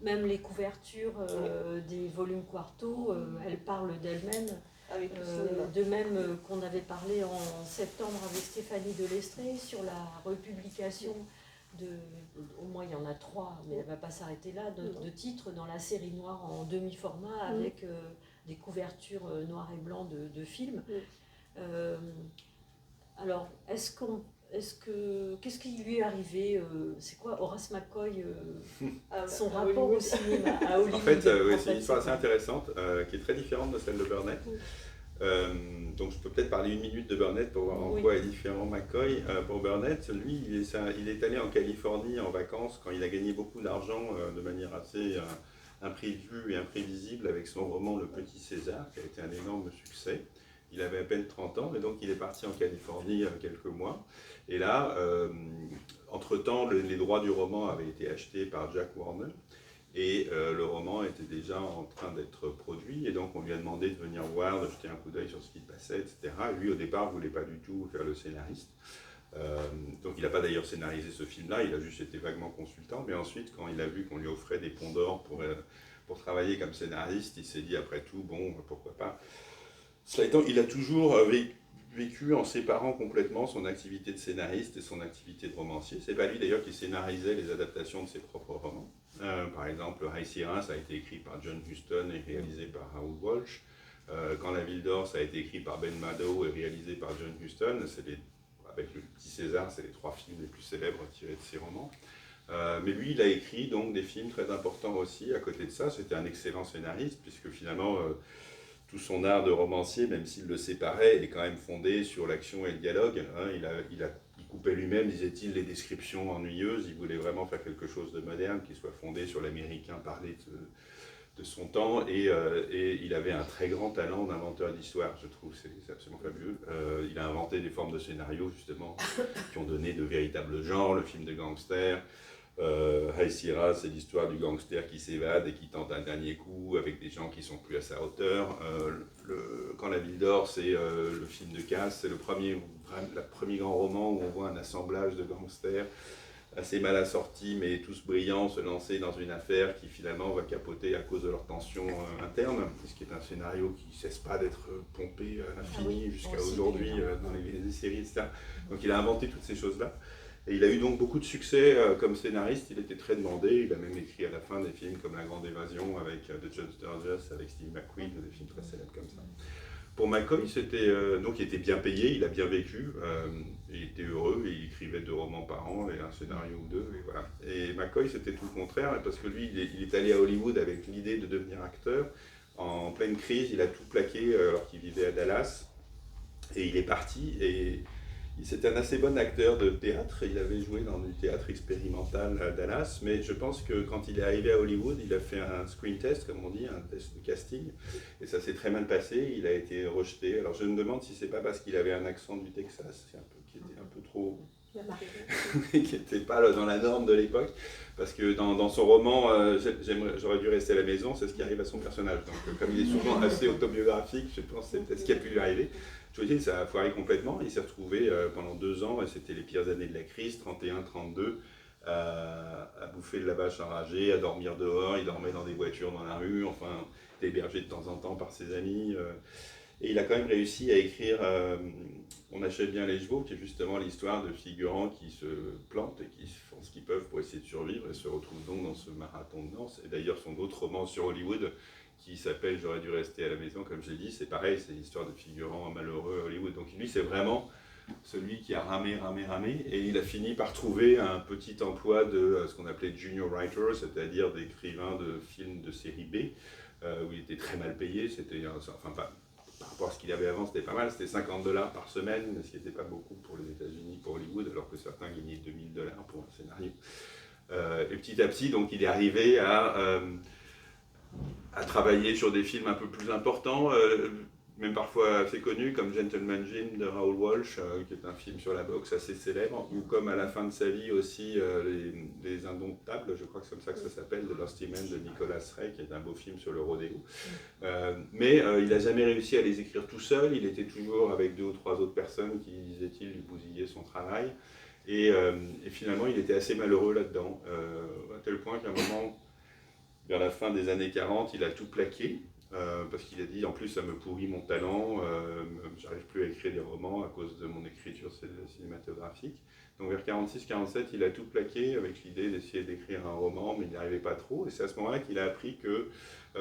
même les couvertures des volumes Quarto, elles parlent d'elles-mêmes. Avec le cinéma. De même qu'on avait parlé en septembre avec Stéphanie Delestrée sur la republication au moins il y en a 3, mais elle ne va pas s'arrêter là, de titres dans la série noire en demi-format avec des couvertures noir et blanc de films. Alors, qu'est-ce qui lui est arrivé c'est quoi Horace McCoy, son rapport au cinéma à Hollywood? En fait, c'est une histoire assez intéressante qui est très différente de celle de Burnett. Donc je peux peut-être parler une minute de Burnett pour voir en quoi est différent McCoy. Pour Burnett, lui, il est allé en Californie en vacances quand il a gagné beaucoup d'argent de manière assez imprévue et imprévisible avec son roman Le Petit César, qui a été un énorme succès. Il avait à peine 30 ans et donc il est parti en Californie quelques mois. Et là, entre-temps, les droits du roman avaient été achetés par Jack Warner. Et le roman était déjà en train d'être produit, et donc on lui a demandé de venir voir, de jeter un coup d'œil sur ce qui passait, etc. Et lui, au départ, ne voulait pas du tout faire le scénariste. Donc il n'a pas d'ailleurs scénarisé ce film-là, il a juste été vaguement consultant. Mais ensuite, quand il a vu qu'on lui offrait des ponts d'or pour travailler comme scénariste, il s'est dit après tout, bon, pourquoi pas. Cela étant, il a toujours vécu en séparant complètement son activité de scénariste et son activité de romancier. C'est pas lui d'ailleurs qui scénarisait les adaptations de ses propres romans. Par exemple, High Sierra, ça a été écrit par John Huston et réalisé par Raoul Walsh. Quand la Ville d'Or, ça a été écrit par Ben Maddow et réalisé par John Huston. Avec Le Petit César, c'est les 3 films les plus célèbres tirés de ses romans. Mais lui, il a écrit donc des films très importants aussi. À côté de ça, c'était un excellent scénariste, puisque finalement, tout son art de romancier, même s'il le séparait, est quand même fondé sur l'action et le dialogue. Il coupait lui-même, disait-il, les descriptions ennuyeuses. Il voulait vraiment faire quelque chose de moderne, qui soit fondé sur l'américain parlé de son temps. Et il avait un très grand talent d'inventeur d'histoire, je trouve. C'est absolument fabuleux. Il a inventé des formes de scénarios, justement, qui ont donné de véritables genres. Le film de gangster. High Sierra, c'est l'histoire du gangster qui s'évade et qui tente un dernier coup avec des gens qui sont plus à sa hauteur. Quand la Ville d'Or, c'est le film de Casse, c'est le premier grand roman où on voit un assemblage de gangsters assez mal assortis mais tous brillants se lancer dans une affaire qui finalement va capoter à cause de leur tension interne, ce qui est un scénario qui ne cesse pas d'être pompé à l'infini jusqu'à aujourd'hui dans les séries, etc. Donc il a inventé toutes ces choses-là. Et il a eu donc beaucoup de succès comme scénariste, il était très demandé, il a même écrit à la fin des films comme La Grande Évasion avec The Judge Sturgis, avec Steve McQueen, des films très célèbres comme ça. Pour McCoy, donc il était bien payé, il a bien vécu, il était heureux, il écrivait 2 romans par an et un scénario ou 2, et voilà. Et McCoy, c'était tout le contraire, parce que lui, il est allé à Hollywood avec l'idée de devenir acteur. En pleine crise, il a tout plaqué alors qu'il vivait à Dallas, et il est parti, et c'était un assez bon acteur de théâtre, il avait joué dans du théâtre expérimental à Dallas, mais je pense que quand il est arrivé à Hollywood, il a fait un screen test, comme on dit, un test de casting, et ça s'est très mal passé, il a été rejeté. Alors je me demande si c'est pas parce qu'il avait un accent du Texas, qui était un peu trop... qui n'était pas dans la norme de l'époque, parce que dans son roman J'aurais dû rester à la maison, c'est ce qui arrive à son personnage. Donc comme il est souvent assez autobiographique, je pense que c'est peut-être ce qui a pu lui arriver. Je veux dire, ça a foiré complètement, il s'est retrouvé pendant 2 ans, et c'était les pires années de la crise, 31-32, à bouffer de la vache enragée, à dormir dehors, il dormait dans des voitures dans la rue, enfin, hébergé de temps en temps par ses amis. Et il a quand même réussi à écrire On achète bien les chevaux, qui est justement l'histoire de figurants qui se plantent et qui font ce qu'ils peuvent pour essayer de survivre et se retrouvent donc dans ce marathon de danse. Et d'ailleurs, son autre roman sur Hollywood, qui s'appelle J'aurais dû rester à la maison, comme je l'ai dit. C'est pareil, c'est l'histoire de figurants malheureux à Hollywood. Donc lui, c'est vraiment celui qui a ramé, et il a fini par trouver un petit emploi de ce qu'on appelait junior writer, c'est-à-dire d'écrivain de films de série B, où il était très mal payé. C'était, enfin, par rapport à ce qu'il avait avant, c'était pas mal, c'était $50 par semaine, ce qui n'était pas beaucoup pour les États-Unis, pour Hollywood, alors que certains gagnaient $2000 pour un scénario. Et petit à petit, donc, il est arrivé à travailler sur des films un peu plus importants, même parfois assez connus, comme Gentleman Jim de Raoul Walsh, qui est un film sur la boxe assez célèbre, ou comme à la fin de sa vie aussi Les Indomptables, je crois que c'est comme ça que ça s'appelle, The Lusty Man de Nicolas Ray, qui est un beau film sur le rodéo. Mais il n'a jamais réussi à les écrire tout seul, il était toujours avec 2 ou 3 autres personnes qui, disait-il, lui bousillaient son travail. Et finalement, il était assez malheureux là-dedans, à tel point qu'à un moment, vers la fin des années 40, il a tout plaqué. Parce qu'il a dit, en plus ça me pourrit mon talent, j'arrive plus à écrire des romans à cause de mon écriture cinématographique. Donc vers 46-47, il a tout plaqué avec l'idée d'essayer d'écrire un roman, mais il n'y arrivait pas trop. Et c'est à ce moment-là qu'il a appris que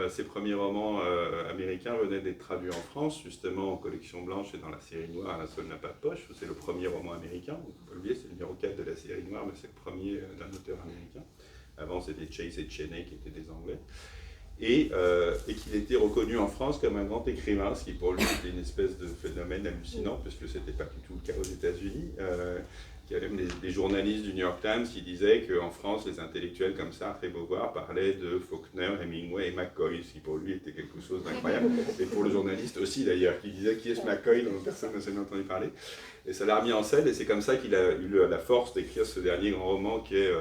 ses premiers romans américains venaient d'être traduits en France, justement en collection blanche et dans la série noire Un seul n'a pas de poche. C'est le premier roman américain, il ne faut pas oublier, c'est le numéro 4 de la série noire, mais c'est le premier d'un auteur américain. Avant c'était Chase et Cheney qui étaient des Anglais. Et qu'il était reconnu en France comme un grand écrivain, ce qui pour lui était une espèce de phénomène hallucinant, puisque ce n'était pas du tout le cas aux États-Unis. Il y a même des journalistes du New York Times qui disaient qu'en France, les intellectuels comme ça, très Beauvoir, parlaient de Faulkner, Hemingway et McCoy, ce qui pour lui était quelque chose d'incroyable. Et pour le journaliste aussi d'ailleurs, qui disait qui est ce McCoy, dont personne n'a jamais entendu parler. Et ça l'a remis en scène, et c'est comme ça qu'il a eu la force d'écrire ce dernier grand roman qui est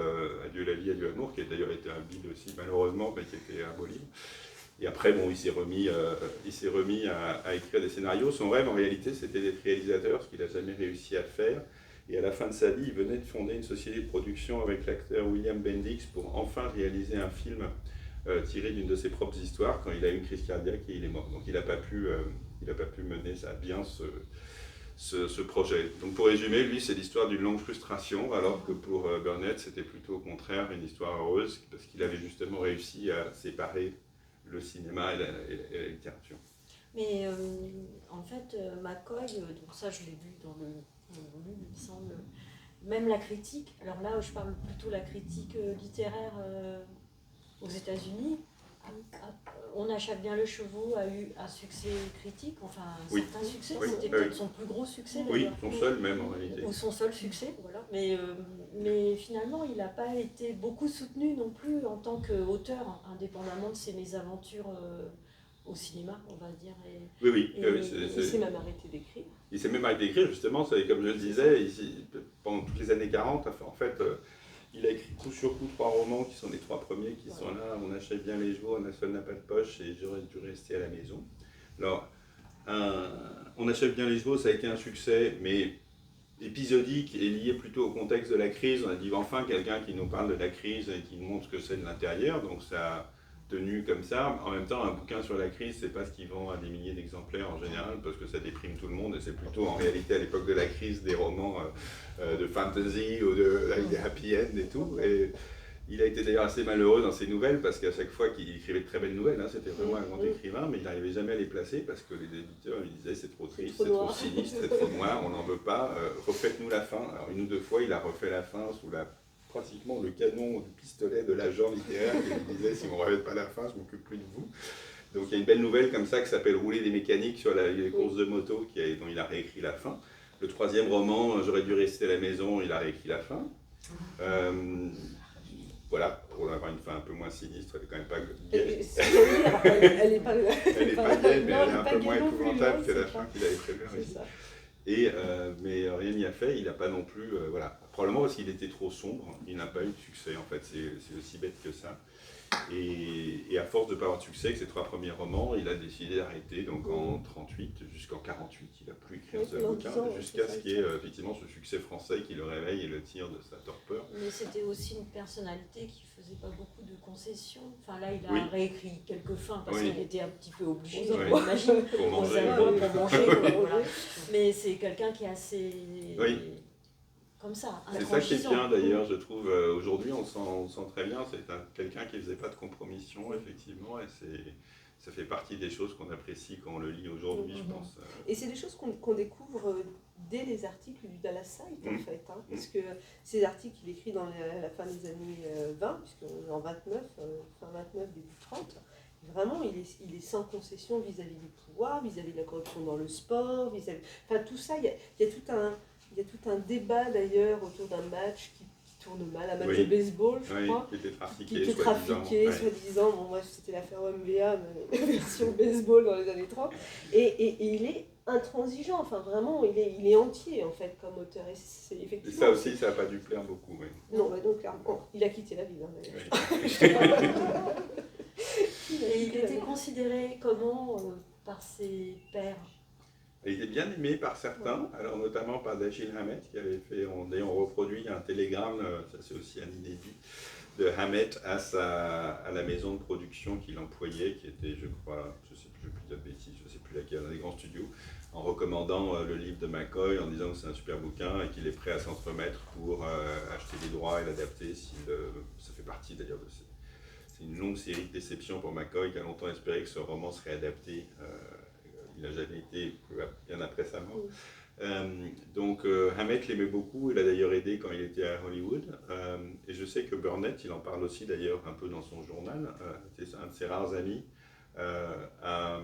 Adieu la vie, adieu l'amour, qui a d'ailleurs été un bide aussi malheureusement, mais qui était un beau livre. Et après, bon, il s'est remis à écrire des scénarios. Son rêve, en réalité, c'était d'être réalisateur, ce qu'il n'a jamais réussi à faire. Et à la fin de sa vie, il venait de fonder une société de production avec l'acteur William Bendix pour enfin réaliser un film tiré d'une de ses propres histoires quand il a eu une crise cardiaque et il est mort. Donc il n'a pas pu mener à bien ce projet. Donc pour résumer, lui, c'est l'histoire d'une longue frustration, alors que pour Burnett, c'était plutôt au contraire une histoire heureuse, parce qu'il avait justement réussi à séparer le cinéma et la littérature. Mais en fait, McCoy, donc ça je l'ai vu dans le volume, il me semble, même la critique, alors là je parle plutôt de la critique littéraire aux États-Unis, On achète bien le chevaux a eu un succès critique, enfin un certain succès, c'était peut-être son plus gros succès d'ailleurs. Oui, son seul même en réalité. Ou son seul succès, voilà. Mais finalement, il n'a pas été beaucoup soutenu non plus en tant qu'auteur, indépendamment de ses mésaventures au cinéma, on va dire. Il s'est même arrêté d'écrire. Il s'est même arrêté d'écrire, justement, comme je le disais, ici, pendant toutes les années 40, en fait, il a écrit coup sur coup 3 romans qui sont les 3 premiers qui sont là. On achète bien les chevaux, un seul n'a pas de poche et j'aurais dû rester à la maison. Alors, On achète bien les chevaux, ça a été un succès, mais épisodique et lié plutôt au contexte de la crise. On a dit enfin quelqu'un qui nous parle de la crise et qui nous montre ce que c'est de l'intérieur, donc ça a tenu comme ça. En même temps, un bouquin sur la crise, c'est pas ce qui vend à des milliers d'exemplaires en général, parce que ça déprime tout le monde, et c'est plutôt en réalité à l'époque de la crise des romans de fantasy ou des happy end et tout. Et il a été d'ailleurs assez malheureux dans ses nouvelles, parce qu'à chaque fois qu'il écrivait de très belles nouvelles, hein, c'était vraiment un grand écrivain, mais il n'arrivait jamais à les placer, parce que les éditeurs lui disaient c'est trop triste, c'est trop sinistre, c'est trop noir, on n'en veut pas, refaites-nous la fin. Alors 1 ou 2 fois, il a refait la fin sous pratiquement le canon du pistolet de l'agent littéraire qui lui disait si vous ne refaites pas la fin, je ne m'occupe plus de vous. Donc il y a une belle nouvelle comme ça qui s'appelle Rouler des mécaniques sur les courses de moto, dont il a réécrit la fin. Le 3e roman, J'aurais dû rester à la maison, il a réécrit la fin. Voilà, pour avoir une fin un peu moins sinistre, elle est quand même pas gaie. Elle n'est pas gaie, mais elle est un peu moins épouvantable que la fin qu'il avait prévue aussi. Mais rien n'y a fait, il n'a pas non plus, voilà, probablement parce qu'il était trop sombre, il n'a pas eu de succès en fait, c'est aussi bête que ça. Et à force de ne pas avoir de succès avec ses 3 premiers romans, il a décidé d'arrêter, donc en 38 jusqu'en 48, il n'a plus écrit un seul bouquin, jusqu'à ce qu'il y ait effectivement ce succès français qui le réveille et le tire de sa torpeur. Mais c'était aussi une personnalité qui ne faisait pas beaucoup de concessions. Enfin là, il a réécrit quelques fins parce qu'il était un petit peu obligé, j'imagine, pour manger. Voilà. Mais c'est quelqu'un qui est assez... Comme ça, c'est ça qui est bien d'ailleurs, je trouve. Aujourd'hui, on sent très bien. C'est quelqu'un qui ne faisait pas de compromission, effectivement, et ça fait partie des choses qu'on apprécie quand on le lit aujourd'hui, je pense. Et c'est des choses qu'on découvre dès les articles du Dallas Site, en fait. Parce que ces articles, il écrit dans la fin des années 20, puisqu'on est en 29, fin 29, début 30. Vraiment, il est sans concession vis-à-vis du pouvoir, vis-à-vis de la corruption dans le sport, vis-à-vis... Enfin, tout ça, il y a tout un débat, d'ailleurs, autour d'un match qui tourne mal, un match de baseball, je crois. Qui était trafiqué, soi-disant. Bon, bref, c'était l'affaire OMVA, mais version baseball dans les années 30. Et il est intransigeant, enfin vraiment, il est entier en fait comme auteur. Et c'est effectivement. Et ça aussi, ça n'a pas dû plaire beaucoup. Oui. Non, donc clairement, il a quitté la ville d'ailleurs. Et il était considéré comment par ses pairs? Il était bien aimé par certains, alors notamment par Dashiell Hammett qui avait fait, on reproduit un télégramme, ça c'est aussi un inédit, de Hammett à la maison de production qu'il employait, qui était, je crois, je ne sais plus laquelle, un des grands studios, en recommandant le livre de McCoy, en disant que c'est un super bouquin et qu'il est prêt à s'entremettre pour acheter les droits et l'adapter. Ça fait partie d'ailleurs de c'est une longue série de déceptions pour McCoy qui a longtemps espéré que ce roman serait adapté. Il n'a jamais été, bien après sa mort. Donc Hammett l'aimait beaucoup, il a d'ailleurs aidé quand il était à Hollywood. Et je sais que Burnett, il en parle aussi d'ailleurs un peu dans son journal. C'est un de ses rares amis à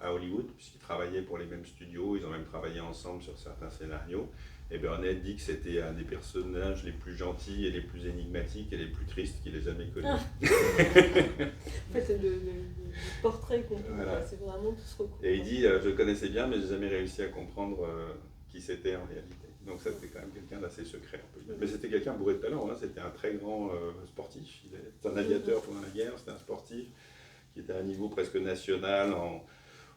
Hollywood, puisqu'ils travaillaient pour les mêmes studios, ils ont même travaillé ensemble sur certains scénarios. Et Burnett dit que c'était un des personnages les plus gentils et les plus énigmatiques et les plus tristes qu'il ait jamais connus. En fait, le portrait qu'on peut voir, c'est vraiment tout ce recours. Et il dit, je le connaissais bien, mais je n'ai jamais réussi à comprendre qui c'était en réalité. Donc ça, c'était quand même quelqu'un d'assez secret, on peut dire. Mais c'était quelqu'un bourré de talent, c'était un très grand sportif. C'était un aviateur pendant la guerre, c'était un sportif qui était à un niveau presque national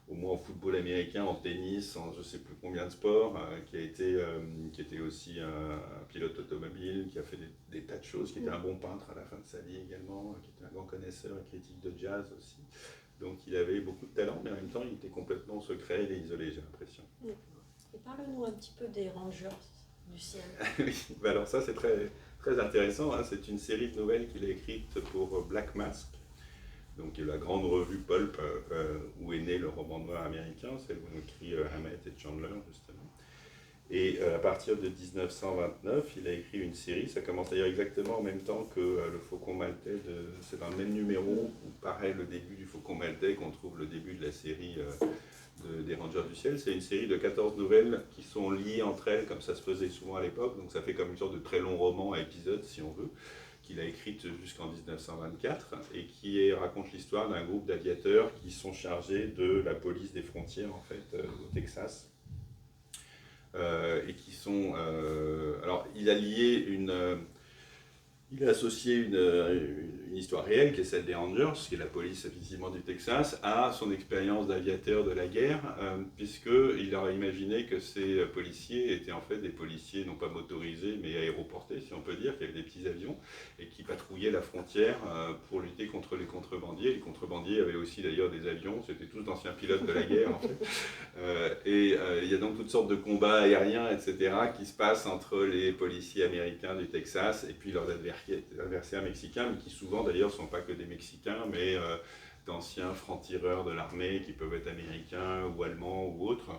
au moins en football américain, en tennis, en je ne sais plus combien de sports, qui était aussi un pilote automobile, qui a fait des tas de choses, qui était un bon peintre à la fin de sa vie également, qui était un grand connaisseur et critique de jazz aussi. Donc il avait beaucoup de talent, mais en même temps il était complètement secret et isolé, j'ai l'impression. Et parle-nous un petit peu des Rangers du ciel. Oui, alors ça c'est très, très intéressant, c'est une série de nouvelles qu'il a écrite pour Black Mask, donc la grande revue pulp où est né le roman noir américain, celle où ont écrit Hammett et Chandler justement. Et à partir de 1929, il a écrit une série, ça commence d'ailleurs exactement en même temps que le Faucon Maltais, c'est dans le même numéro où paraît le début du Faucon Maltais, qu'on trouve le début de la série des Rangers du ciel. C'est une série de 14 nouvelles qui sont liées entre elles, comme ça se faisait souvent à l'époque, donc ça fait comme une sorte de très long roman à épisodes si on veut, qu'il a écrite jusqu'en 1924 et qui raconte l'histoire d'un groupe d'aviateurs qui sont chargés de la police des frontières en fait au Texas et qui sont alors il a lié il a associé une histoire réelle qui est celle des Rangers, qui est la police effectivement du Texas, à son expérience d'aviateur de la guerre, puisqu'il a imaginé que ces policiers étaient en fait des policiers non pas motorisés mais aéroportés, si on peut dire, qui avaient des petits avions et qui patrouillaient la frontière pour lutter contre les contrebandiers. Les contrebandiers avaient aussi d'ailleurs des avions, c'était tous d'anciens pilotes de la guerre en fait. Il y a donc toutes sortes de combats aériens, etc., qui se passent entre les policiers américains du Texas et puis leurs adversaires mexicains, mais qui souvent d'ailleurs ne sont pas que des Mexicains, mais d'anciens francs-tireurs de l'armée qui peuvent être américains ou allemands ou autres,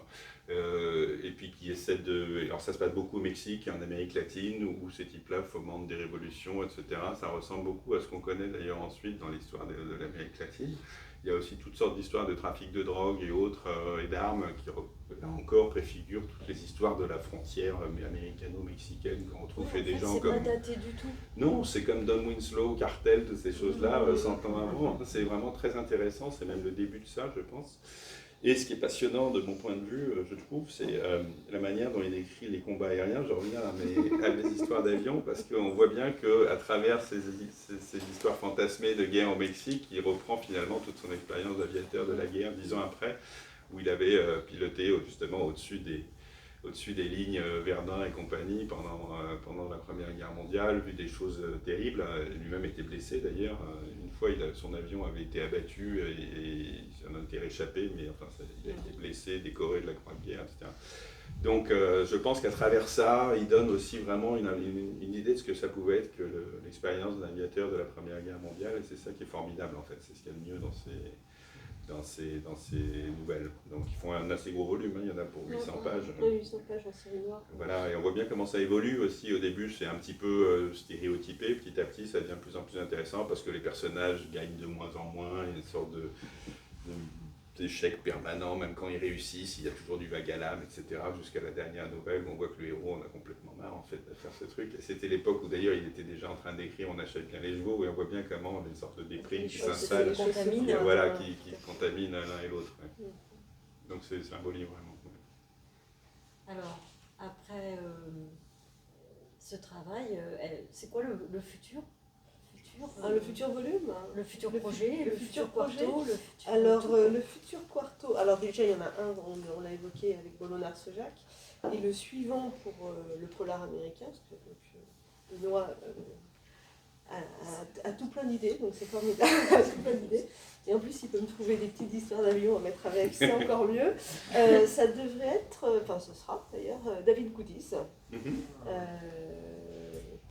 et puis qui essaient de... Alors ça se passe beaucoup au Mexique et en Amérique latine, où ces types-là fomentent des révolutions, etc. Ça ressemble beaucoup à ce qu'on connaît d'ailleurs ensuite dans l'histoire de l'Amérique latine. Il y a aussi toutes sortes d'histoires de trafic de drogue et autres, et d'armes, qui là encore préfigurent toutes les histoires de la frontière américano-mexicaine qu'on retrouve chez des gens comme... C'est pas daté du tout. Non, c'est comme Don Winslow, Cartel, toutes ces choses-là, 100 ans avant. C'est vraiment très intéressant, c'est même le début de ça, je pense. Et ce qui est passionnant de mon point de vue, je trouve, c'est la manière dont il écrit les combats aériens. Je reviens à mes histoires d'avion, parce qu'on voit bien qu'à travers ces histoires fantasmées de guerre au Mexique, il reprend finalement toute son expérience d'aviateur de la guerre 10 ans après, où il avait piloté justement au-dessus des lignes Verdun et compagnie pendant la Première Guerre mondiale, vu des choses terribles. Lui-même était blessé d'ailleurs. Une fois, son avion avait été abattu et il en a été réchappé, mais enfin, il a été blessé, décoré de la Croix de guerre, etc. Donc je pense qu'à travers ça, il donne aussi vraiment une idée de ce que ça pouvait être que l'expérience d'un aviateur de la Première Guerre mondiale, et c'est ça qui est formidable en fait, c'est ce qu'il y a de mieux dans ces nouvelles. Donc ils font un assez gros volume, hein, il y en a pour 800 pages. Oui, 800 pages en série noire. Voilà, et on voit bien comment ça évolue aussi. Au début, c'est un petit peu stéréotypé. Petit à petit, ça devient de plus en plus intéressant parce que les personnages gagnent de moins en moins. Il y a une sorte d'échec permanent, même quand ils réussissent, il y a toujours du vague à l'âme, etc. Jusqu'à la dernière nouvelle où on voit que le héros en a complètement marre en fait de faire ce truc. Et c'était l'époque où d'ailleurs il était déjà en train d'écrire On achète bien les chevaux, et on voit bien comment il y a une sorte de déprime qui s'installe, qui contamine l'un et l'autre. Ouais. Donc c'est un beau livre vraiment. Ouais. Alors, après ce travail, c'est quoi le futur? Le futur volume, le futur projet, le futur projet. quarto, le futur le futur quarto. Alors déjà, il y en a un, on l'a évoqué avec Bollon-Narcejac, et le suivant pour le polar américain, parce que Benoît a tout plein d'idées, donc c'est formidable, tout plein d'idées. Et en plus, il peut me trouver des petites histoires d'avion à mettre avec, c'est encore mieux. Ça devrait être, ce sera d'ailleurs, David Goodies.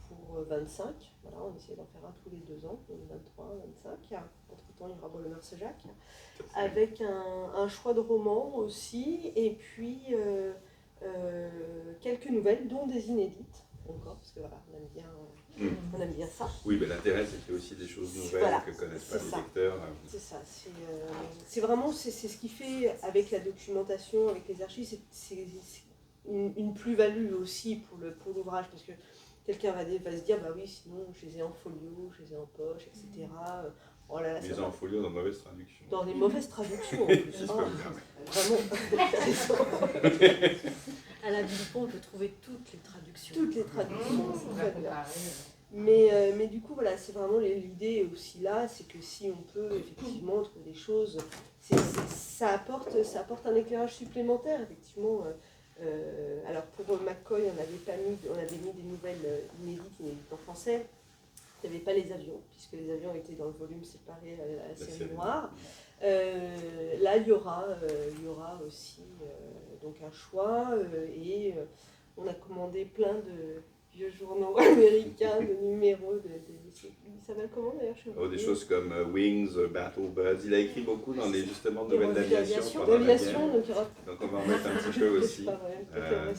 Pour 25, voilà, on essaie d'en faire un tous les 2 ans, 23, 25. Entre-temps, il y aura Bollon-Narcejac, avec un choix de romans aussi, et puis quelques nouvelles, dont des inédites, encore, parce que voilà, on aime bien ça. Oui, mais l'intérêt, c'est qu'il y a aussi des choses nouvelles que ne connaissent pas les lecteurs. C'est ça, c'est vraiment ce qui fait, avec la documentation, avec les archives, c'est une plus-value aussi pour l'ouvrage, parce que quelqu'un va se dire, bah oui, sinon je les ai en folio, je les ai en poche, etc. Oh là là, mais en folio dans de mauvaises traductions. Dans des mauvaises traductions en plus. Vraiment. À la Bilpon, on peut trouver toutes les traductions. Toutes les traductions, c'est très bien. Mais du coup, voilà, c'est vraiment l'idée aussi là, c'est que si on peut effectivement trouver des choses, ça apporte un éclairage supplémentaire, effectivement. Alors pour McCoy, on avait mis des nouvelles inédites en français. Il n'y avait pas les avions, puisque les avions étaient dans le volume séparé à la série noire. Là, il y aura aussi donc un choix, et on a commandé plein de vieux journaux américains, de numéros, ça s'appelle comment d'ailleurs? Des choses comme Wings, Battle Buds. Il a écrit beaucoup dans les justement nouvelles d'aviation. Donc on va en mettre un petit peu aussi.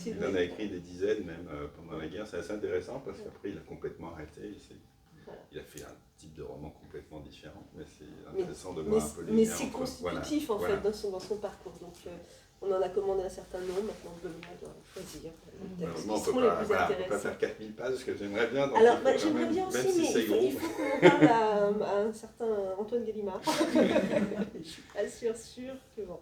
Il en a écrit des dizaines même pendant la guerre. C'est assez intéressant parce qu'après il a complètement arrêté. Il a fait un type de roman complètement différent, mais c'est intéressant de voir un peu les liens. Mais c'est constitutif en fait dans son parcours. Donc on en a commandé un certain nombre, maintenant Benoît doit choisir. On ne peut pas faire 4000 pages, ce que j'aimerais bien. Alors j'aimerais bien aussi, mais il faut qu'on parle à un certain Antoine Gallimard. Je ne suis pas sûre que bon.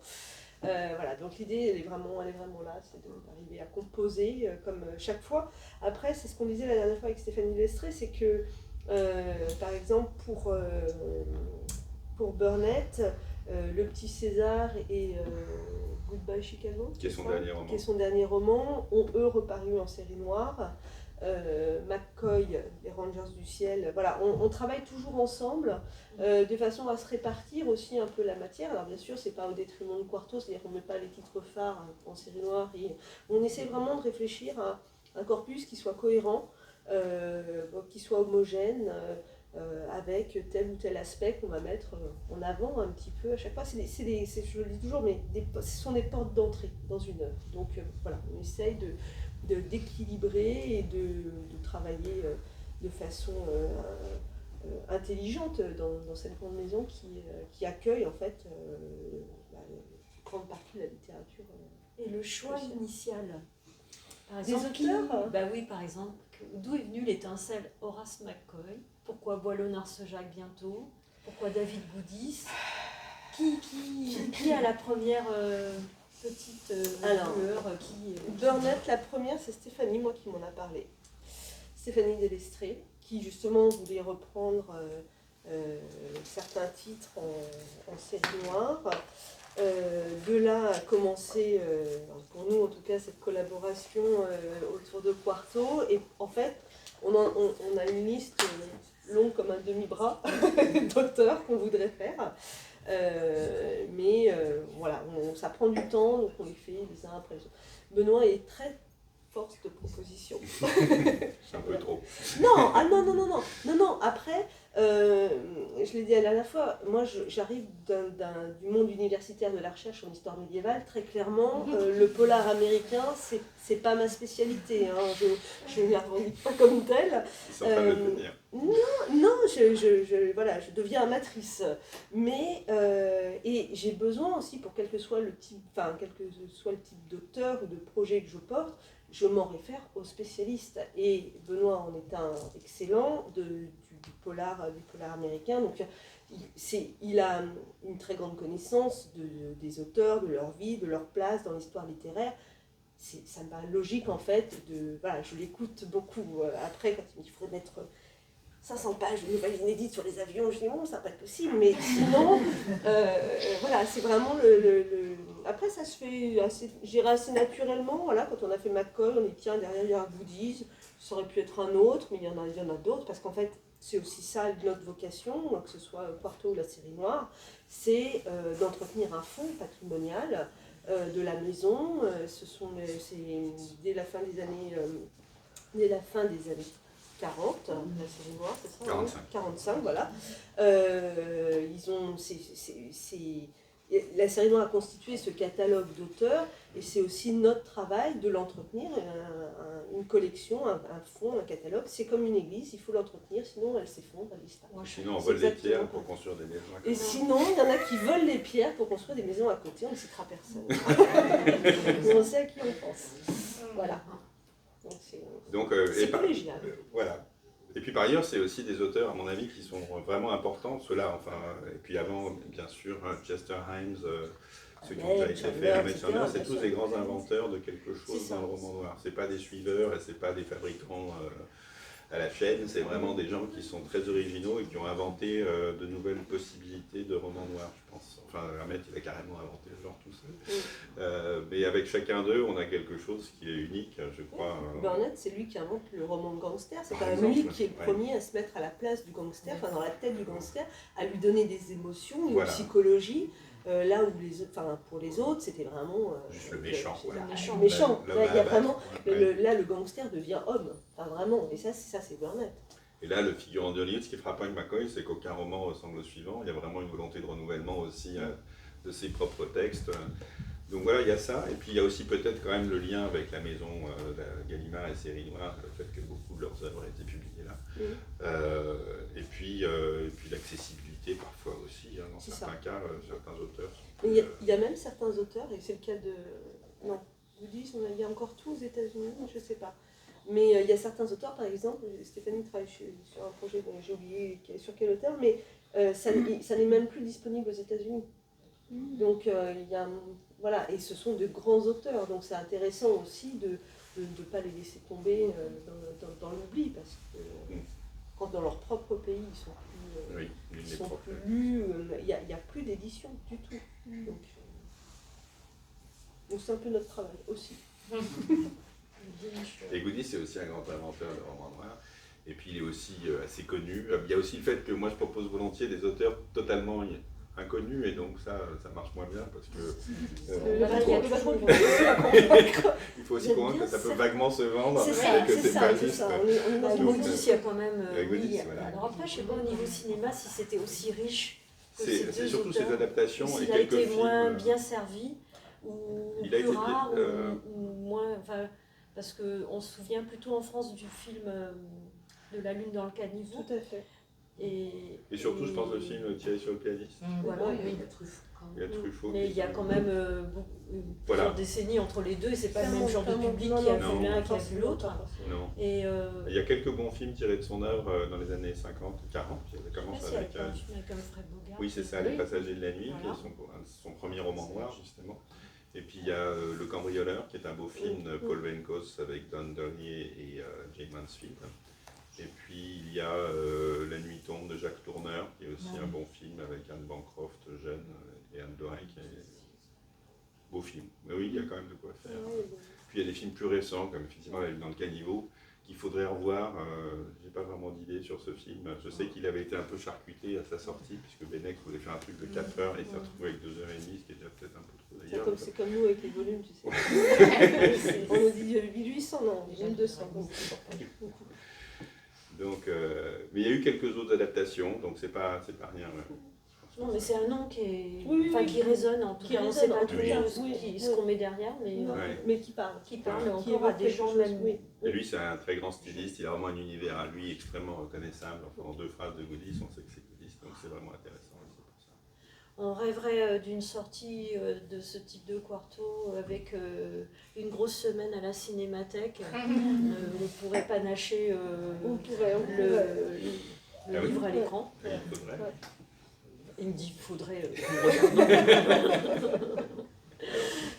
Voilà, donc l'idée elle est vraiment là, c'est d'arriver à composer comme chaque fois. Après, c'est ce qu'on disait la dernière fois avec Stéphanie Lestrée, c'est que par exemple pour Burnett, Le Petit César et Goodbye Chicago, qui est son dernier roman, ont eux reparu en série noire. McCoy, Les Rangers du Ciel, voilà, on travaille toujours ensemble de façon à se répartir aussi un peu la matière. Alors bien sûr, c'est pas au détriment de Quarto, c'est-à-dire qu'on ne met pas les titres phares en série noire, et on essaie vraiment de réfléchir à un corpus qui soit cohérent, qui soit homogène, avec tel ou tel aspect qu'on va mettre en avant un petit peu à chaque fois. Je le dis toujours, mais ce sont des portes d'entrée dans une œuvre. Donc voilà, on essaye d'équilibrer et de travailler de façon intelligente dans cette grande maison qui accueille en fait une grande partie de la littérature. Et le choix initial, par exemple, des auteurs oui, par exemple, d'où est venue l'étincelle Horace McCoy? Pourquoi Bollon-Narcejac bientôt? Pourquoi David Goodies? Qui a la première petite lueur Burnett, la première, c'est Stéphanie, moi qui m'en a parlé. Stéphanie Delestrée, qui justement voulait reprendre certains titres en série noire. De là a commencé, pour nous en tout cas, cette collaboration autour de Quarto. Et en fait, on a une liste longue comme un demi-bras d'auteurs qu'on voudrait faire. Mais voilà, ça prend du temps, donc on les fait les uns après les autres. Benoît est très force de proposition. C'est un peu trop. Non, après, je je l'ai dit à la dernière fois, moi j'arrive du monde universitaire de la recherche en histoire médiévale. Très clairement, le polar américain, c'est pas ma spécialité. Hein. Je ne la revendique pas comme telle. Ils sont en train de le devenir. Non, voilà, je deviens amatrice. Mais, et j'ai besoin aussi, pour quel que soit le type d'auteur ou de projet que je porte, je m'en réfère aux spécialistes. Et Benoît en est un excellent du polar américain. Donc, il a une très grande connaissance des auteurs, de leur vie, de leur place dans l'histoire littéraire. Ça me paraît logique, en fait. Voilà, je l'écoute beaucoup. Après, quand il faudrait mettre 500 pages de nouvelles inédites sur les avions, je dis bon, ça va pas être possible, mais sinon, voilà, c'est vraiment Après, ça se fait assez naturellement, voilà, quand on a fait McCoy, on dit tiens, derrière il y a un Goodies, ça aurait pu être un autre, mais il y en a d'autres, parce qu'en fait, c'est aussi ça notre vocation, que ce soit Quarto ou la série noire, c'est d'entretenir un fonds patrimonial de la maison. C'est dès la fin des années 40, la série noire, c'est ça 45. 45, voilà. La série noire a constitué ce catalogue d'auteurs et c'est aussi notre travail de l'entretenir. Une collection, un fonds, un catalogue, c'est comme une église, il faut l'entretenir, sinon elle s'effondre, elle disparaît. Sinon on vole des pierres pour construire des maisons à côté. Et sinon, il y en a qui volent les pierres pour construire des maisons à côté, on ne citera personne. Mais on sait à qui on pense. Voilà. Donc c'est collégial. Voilà. Et puis par ailleurs, c'est aussi des auteurs, à mon avis, qui sont vraiment importants, ceux-là, enfin, et puis avant, bien sûr, Chester Himes, ceux qui ont déjà été faits, Ahmed Chandler, c'est tous des grands inventeurs de quelque chose dans le roman noir. C'est pas des suiveurs et c'est pas des fabricants à la chaîne, c'est vraiment des gens qui sont très originaux et qui ont inventé de nouvelles possibilités de romans noirs, je pense. Enfin, Ahmed, il a carrément inventé le genre tout seul. Mais avec chacun d'eux, on a quelque chose qui est unique, je crois. Burnett, c'est lui qui invente le roman de gangster. C'est quand même exemple, lui qui est le premier à se mettre à la place du gangster, enfin dans la tête du gangster, à lui donner des émotions, une psychologie. Là où pour les autres, c'était vraiment juste le méchant. Le méchant. Là, il y a vraiment, là, le gangster devient homme. Enfin, vraiment. Et ça, c'est Burnett. Et là, le figurant de Hollywood, ce qui frappe avec McCoy, c'est qu'aucun roman ressemble au suivant. Il y a vraiment une volonté de renouvellement aussi de ses propres textes. Donc voilà, il y a ça. Et puis il y a aussi peut-être quand même le lien avec la maison Gallimard et Série Noire, le fait que beaucoup de leurs œuvres aient été publiées là. Et puis l'accessibilité parfois aussi, dans certains cas, certains auteurs. Il y a même certains auteurs, et c'est le cas de... Non, vous dites, il y a encore tout aux États-Unis, je ne sais pas. Mais il y a certains auteurs, par exemple, Stéphanie travaille sur un projet dont j'ai oublié sur quel auteur, mais ça n'est même plus disponible aux États-Unis. Donc il y a... Voilà, et ce sont de grands auteurs, donc c'est intéressant aussi de ne pas les laisser tomber dans l'oubli, parce que quand dans leur propre pays ils sont plus lus, il n'y a plus d'édition du tout. Donc c'est un peu notre travail aussi. Et Goody, c'est aussi un grand inventeur de romans noirs. Et puis il est aussi assez connu. Il y a aussi le fait que moi je propose volontiers des auteurs totalement inconnus, et donc ça marche moins bien parce que il faut aussi convaincre que ça peut vaguement se vendre. C'est ça, que c'est pas juste. On est dans une Goodies, il y a quand même. Voilà. Alors après, je ne sais pas au niveau cinéma si c'était aussi riche que ces deux C'est surtout auteurs, ces adaptations et s'il a quelques été films. moins bien servi ou Il a plus été rare ou moins. Enfin, parce qu'on se souvient plutôt en France du film de La Lune dans le caniveau. Tout à fait. Et surtout, je pense le film Thierry sur le pianiste. Voilà, oui, il y a Truffaut. Il y a Truffaut. Mais il y a quand même plusieurs décennies entre les deux, et c'est pas le même genre de public qui a vu l'un et qui a vu l'autre. Non. Et il y a quelques bons films tirés de son œuvre dans les années 50, 40. Ça commence avec. Fred Bogart. Oui, c'est ça, Les Passagers de la Nuit, qui est son premier roman noir, justement. Et puis il y a Le Cambrioleur, qui est un beau film de Paul Venkos avec Don Dernier et Jane Mansfield. Et puis il y a La Nuit tombe de Jacques Tourneur, qui est aussi un bon film avec Anne Bancroft jeune et Anne Dorin, qui est beau film. Mais oui, il y a quand même de quoi faire. Puis il y a des films plus récents, comme effectivement La Lune dans le caniveau, qu'il faudrait revoir. J'ai pas vraiment d'idée sur ce film. Je sais qu'il avait été un peu charcuté à sa sortie, puisque Benex voulait faire un truc de 4 heures et s'est retrouvé avec 2h30, ce qui est déjà peut-être un peu trop d'ailleurs. C'est comme nous avec les volumes, tu sais. On nous dit 1800, non, 1200. Donc, mais il y a eu quelques autres adaptations, donc c'est pas rien. Non, mais c'est un nom qui est, oui, qui résonne en tout cas. On ne sait pas trop ce qu'on met derrière, mais qui parle. Qui parle qui encore à des gens même. Oui. Et lui, c'est un très grand styliste, il a vraiment un univers à lui extrêmement reconnaissable. Enfin, en 2 phrases de Goodies, on sait que c'est Goodies, donc c'est vraiment intéressant aussi pour ça. On rêverait d'une sortie de ce type de quarto avec une grosse semaine à la cinémathèque. On pourrait panacher le livre à l'écran. Il faudrait. Ouais. Il me dit qu'il faudrait qu'on regarde.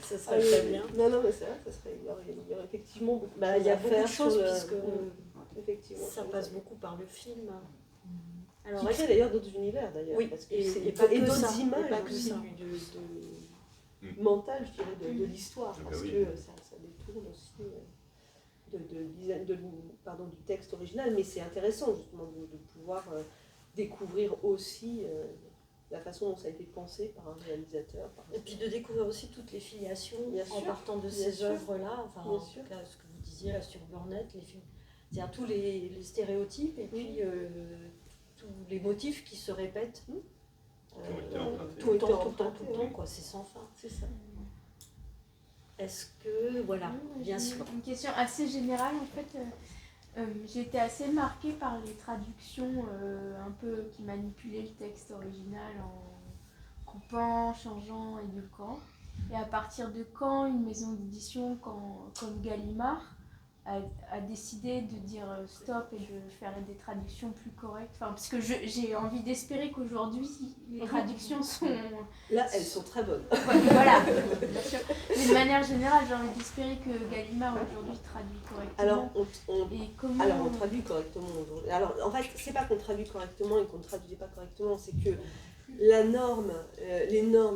Ça serait très bien. Non, mais c'est vrai, il y aurait effectivement beaucoup de choses il y a beaucoup de choses puisque effectivement, ça passe beaucoup par le film. Alors, qui crée d'ailleurs d'autres univers d'ailleurs. Oui, parce que et d'autres images pas que aussi ça. mentales, je dirais, de l'histoire. Parce que ça détourne aussi du texte original. Mais c'est intéressant justement de pouvoir découvrir aussi la façon dont ça a été pensé par un réalisateur. Et puis de découvrir aussi toutes les filiations en partant de ces œuvres-là, enfin en tout cas ce que vous disiez là sur Burnett, les films, c'est-à-dire tous les stéréotypes et puis tous les motifs qui se répètent tout le temps, quoi, c'est sans fin. C'est ça. Est-ce que, voilà, bien sûr. Une question assez générale en fait. J'ai été assez marquée par les traductions un peu qui manipulaient le texte original en coupant, changeant, édulcorant. Et à partir de quand une maison d'édition comme Gallimard a décidé de dire stop et de faire des traductions plus correctes. Enfin, parce que j'ai envie d'espérer qu'aujourd'hui les traductions sont... Là, elles sont très bonnes. Voilà, bien sûr. Mais de manière générale, j'ai envie d'espérer que Gallimard aujourd'hui traduit correctement. Alors, on traduit correctement aujourd'hui. Alors, en fait, c'est pas qu'on traduit correctement et qu'on ne traduisait pas correctement, c'est que les normes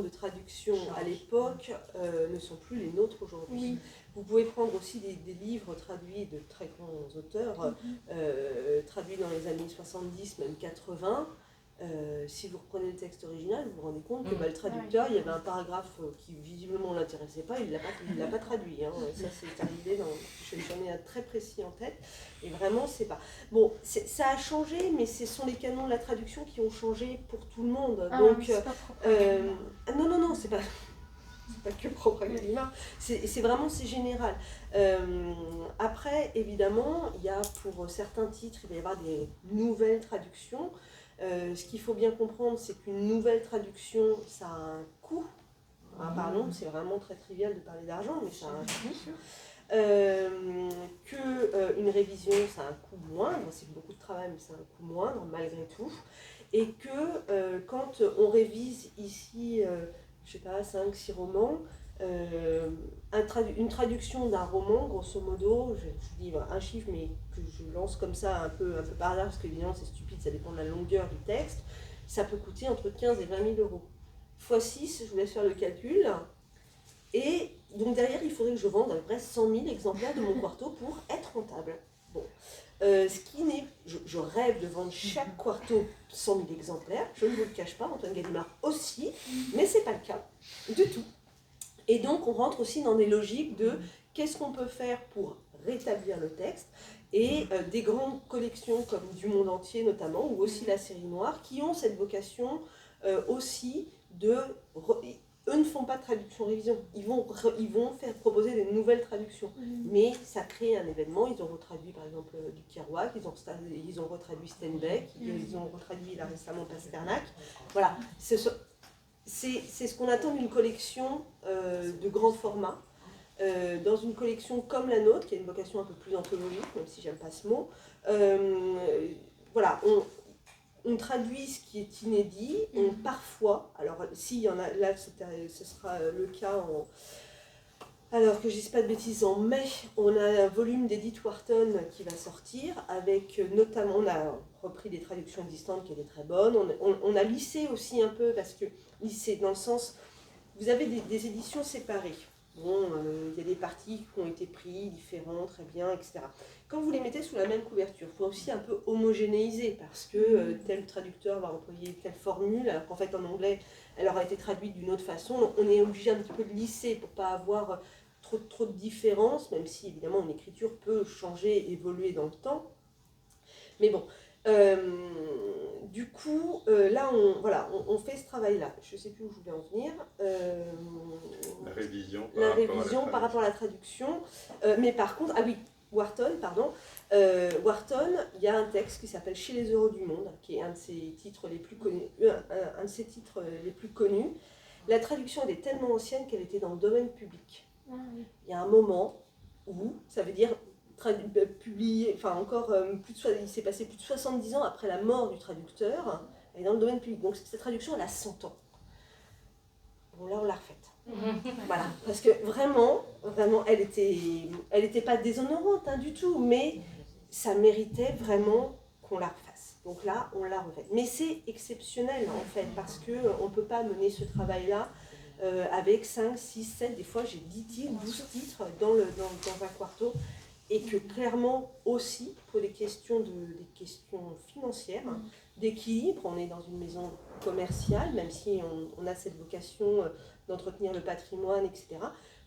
de traduction à l'époque ne sont plus les nôtres aujourd'hui. Oui. Vous pouvez prendre aussi des livres traduits de très grands auteurs, traduits dans les années 70, même 80. Si vous reprenez le texte original, vous vous rendez compte que le traducteur, il y avait un paragraphe qui visiblement ne l'intéressait pas, il ne l'a pas traduit. Hein. Ça, c'est arrivé, j'en ai un très précis en tête. Et vraiment, c'est pas... Bon, ça a changé, mais ce sont les canons de la traduction qui ont changé pour tout le monde. Donc, c'est pas propre. Non, c'est pas que propre à Gallimard, c'est vraiment général. Après, évidemment, il y a pour certains titres, il va y avoir des nouvelles traductions. Ce qu'il faut bien comprendre, c'est qu'une nouvelle traduction, ça a un coût. Pardon, c'est vraiment très trivial de parler d'argent, mais ça a un coût. Qu'une révision, ça a un coût moindre, c'est beaucoup de travail, mais c'est un coût moindre malgré tout. Et que quand on révise ici, je sais pas, 5-6 romans, une traduction d'un roman, grosso modo, je dis un chiffre, mais que je lance comme ça un peu par hasard, parce qu'évidemment c'est stupide, ça dépend de la longueur du texte, ça peut coûter entre 15 et 20 000 euros. Fois 6, je vous laisse faire le calcul. Et donc derrière, il faudrait que je vende à peu près 100 000 exemplaires de mon quarto pour être rentable. Bon. Ce qui n'est... Je rêve de vendre chaque quarto 100 000 exemplaires, je ne vous le cache pas, Antoine Gallimard aussi, mais ce n'est pas le cas du tout. Et donc on rentre aussi dans des logiques de qu'est-ce qu'on peut faire pour rétablir le texte, et des grandes collections comme Du Monde Entier notamment, ou aussi la série Noire, qui ont cette vocation aussi de... Eux ne font pas de traduction-révision, ils vont faire proposer des nouvelles traductions. Mais ça crée un événement, ils ont retraduit par exemple du Kerouac, ils ont retraduit Steinbeck, ils ont retraduit là récemment Pasternak. Voilà, c'est ce qu'on attend d'une collection de grand format. Dans une collection comme la nôtre, qui a une vocation un peu plus anthologique, même si j'aime pas ce mot, voilà, on traduit ce qui est inédit, parfois, alors s'il y en a, là ce sera le cas alors que je ne dise pas de bêtises, en mai, on a un volume d'Edith Wharton qui va sortir, avec notamment, on a repris des traductions existantes qui étaient très bonnes, on a lissé aussi un peu, parce que lissé dans le sens, vous avez des éditions séparées. Bon, il y a des parties qui ont été prises, différentes, très bien, etc. Quand vous les mettez sous la même couverture, il faut aussi un peu homogénéiser, parce que tel traducteur va employer telle formule, alors qu'en fait en anglais, elle aura été traduite d'une autre façon. Donc, on est obligé un petit peu de lisser pour ne pas avoir trop de différences, même si évidemment une écriture peut changer, évoluer dans le temps. Mais bon, du coup, là, on fait ce travail-là. Je ne sais plus où je voulais en venir. La révision Par rapport à la traduction. Mais par contre, ah oui, Wharton, pardon. Wharton, il y a un texte qui s'appelle Chez les heureux du monde, qui est un de ses titres les plus connus. Un de ses titres les plus connus. La traduction, elle est tellement ancienne qu'elle était dans le domaine public. Ah, oui. Il y a un moment où, ça veut dire publié, enfin encore il s'est passé plus de 70 ans après la mort du traducteur, elle est dans le domaine public. Donc cette traduction, elle a 100 ans. Bon, là, on l'a refaite. Voilà, parce que vraiment, elle était pas déshonorante du tout, mais ça méritait vraiment qu'on la refasse. Donc là, on l'a refaite. Mais c'est exceptionnel en fait, parce qu'on ne peut pas mener ce travail-là avec 5, 6, 7, des fois j'ai 10 titres, 12 titres dans un quarto, et que clairement aussi, pour des questions financières, d'équilibre, on est dans une maison commerciale, même si on a cette vocation d'entretenir le patrimoine, etc.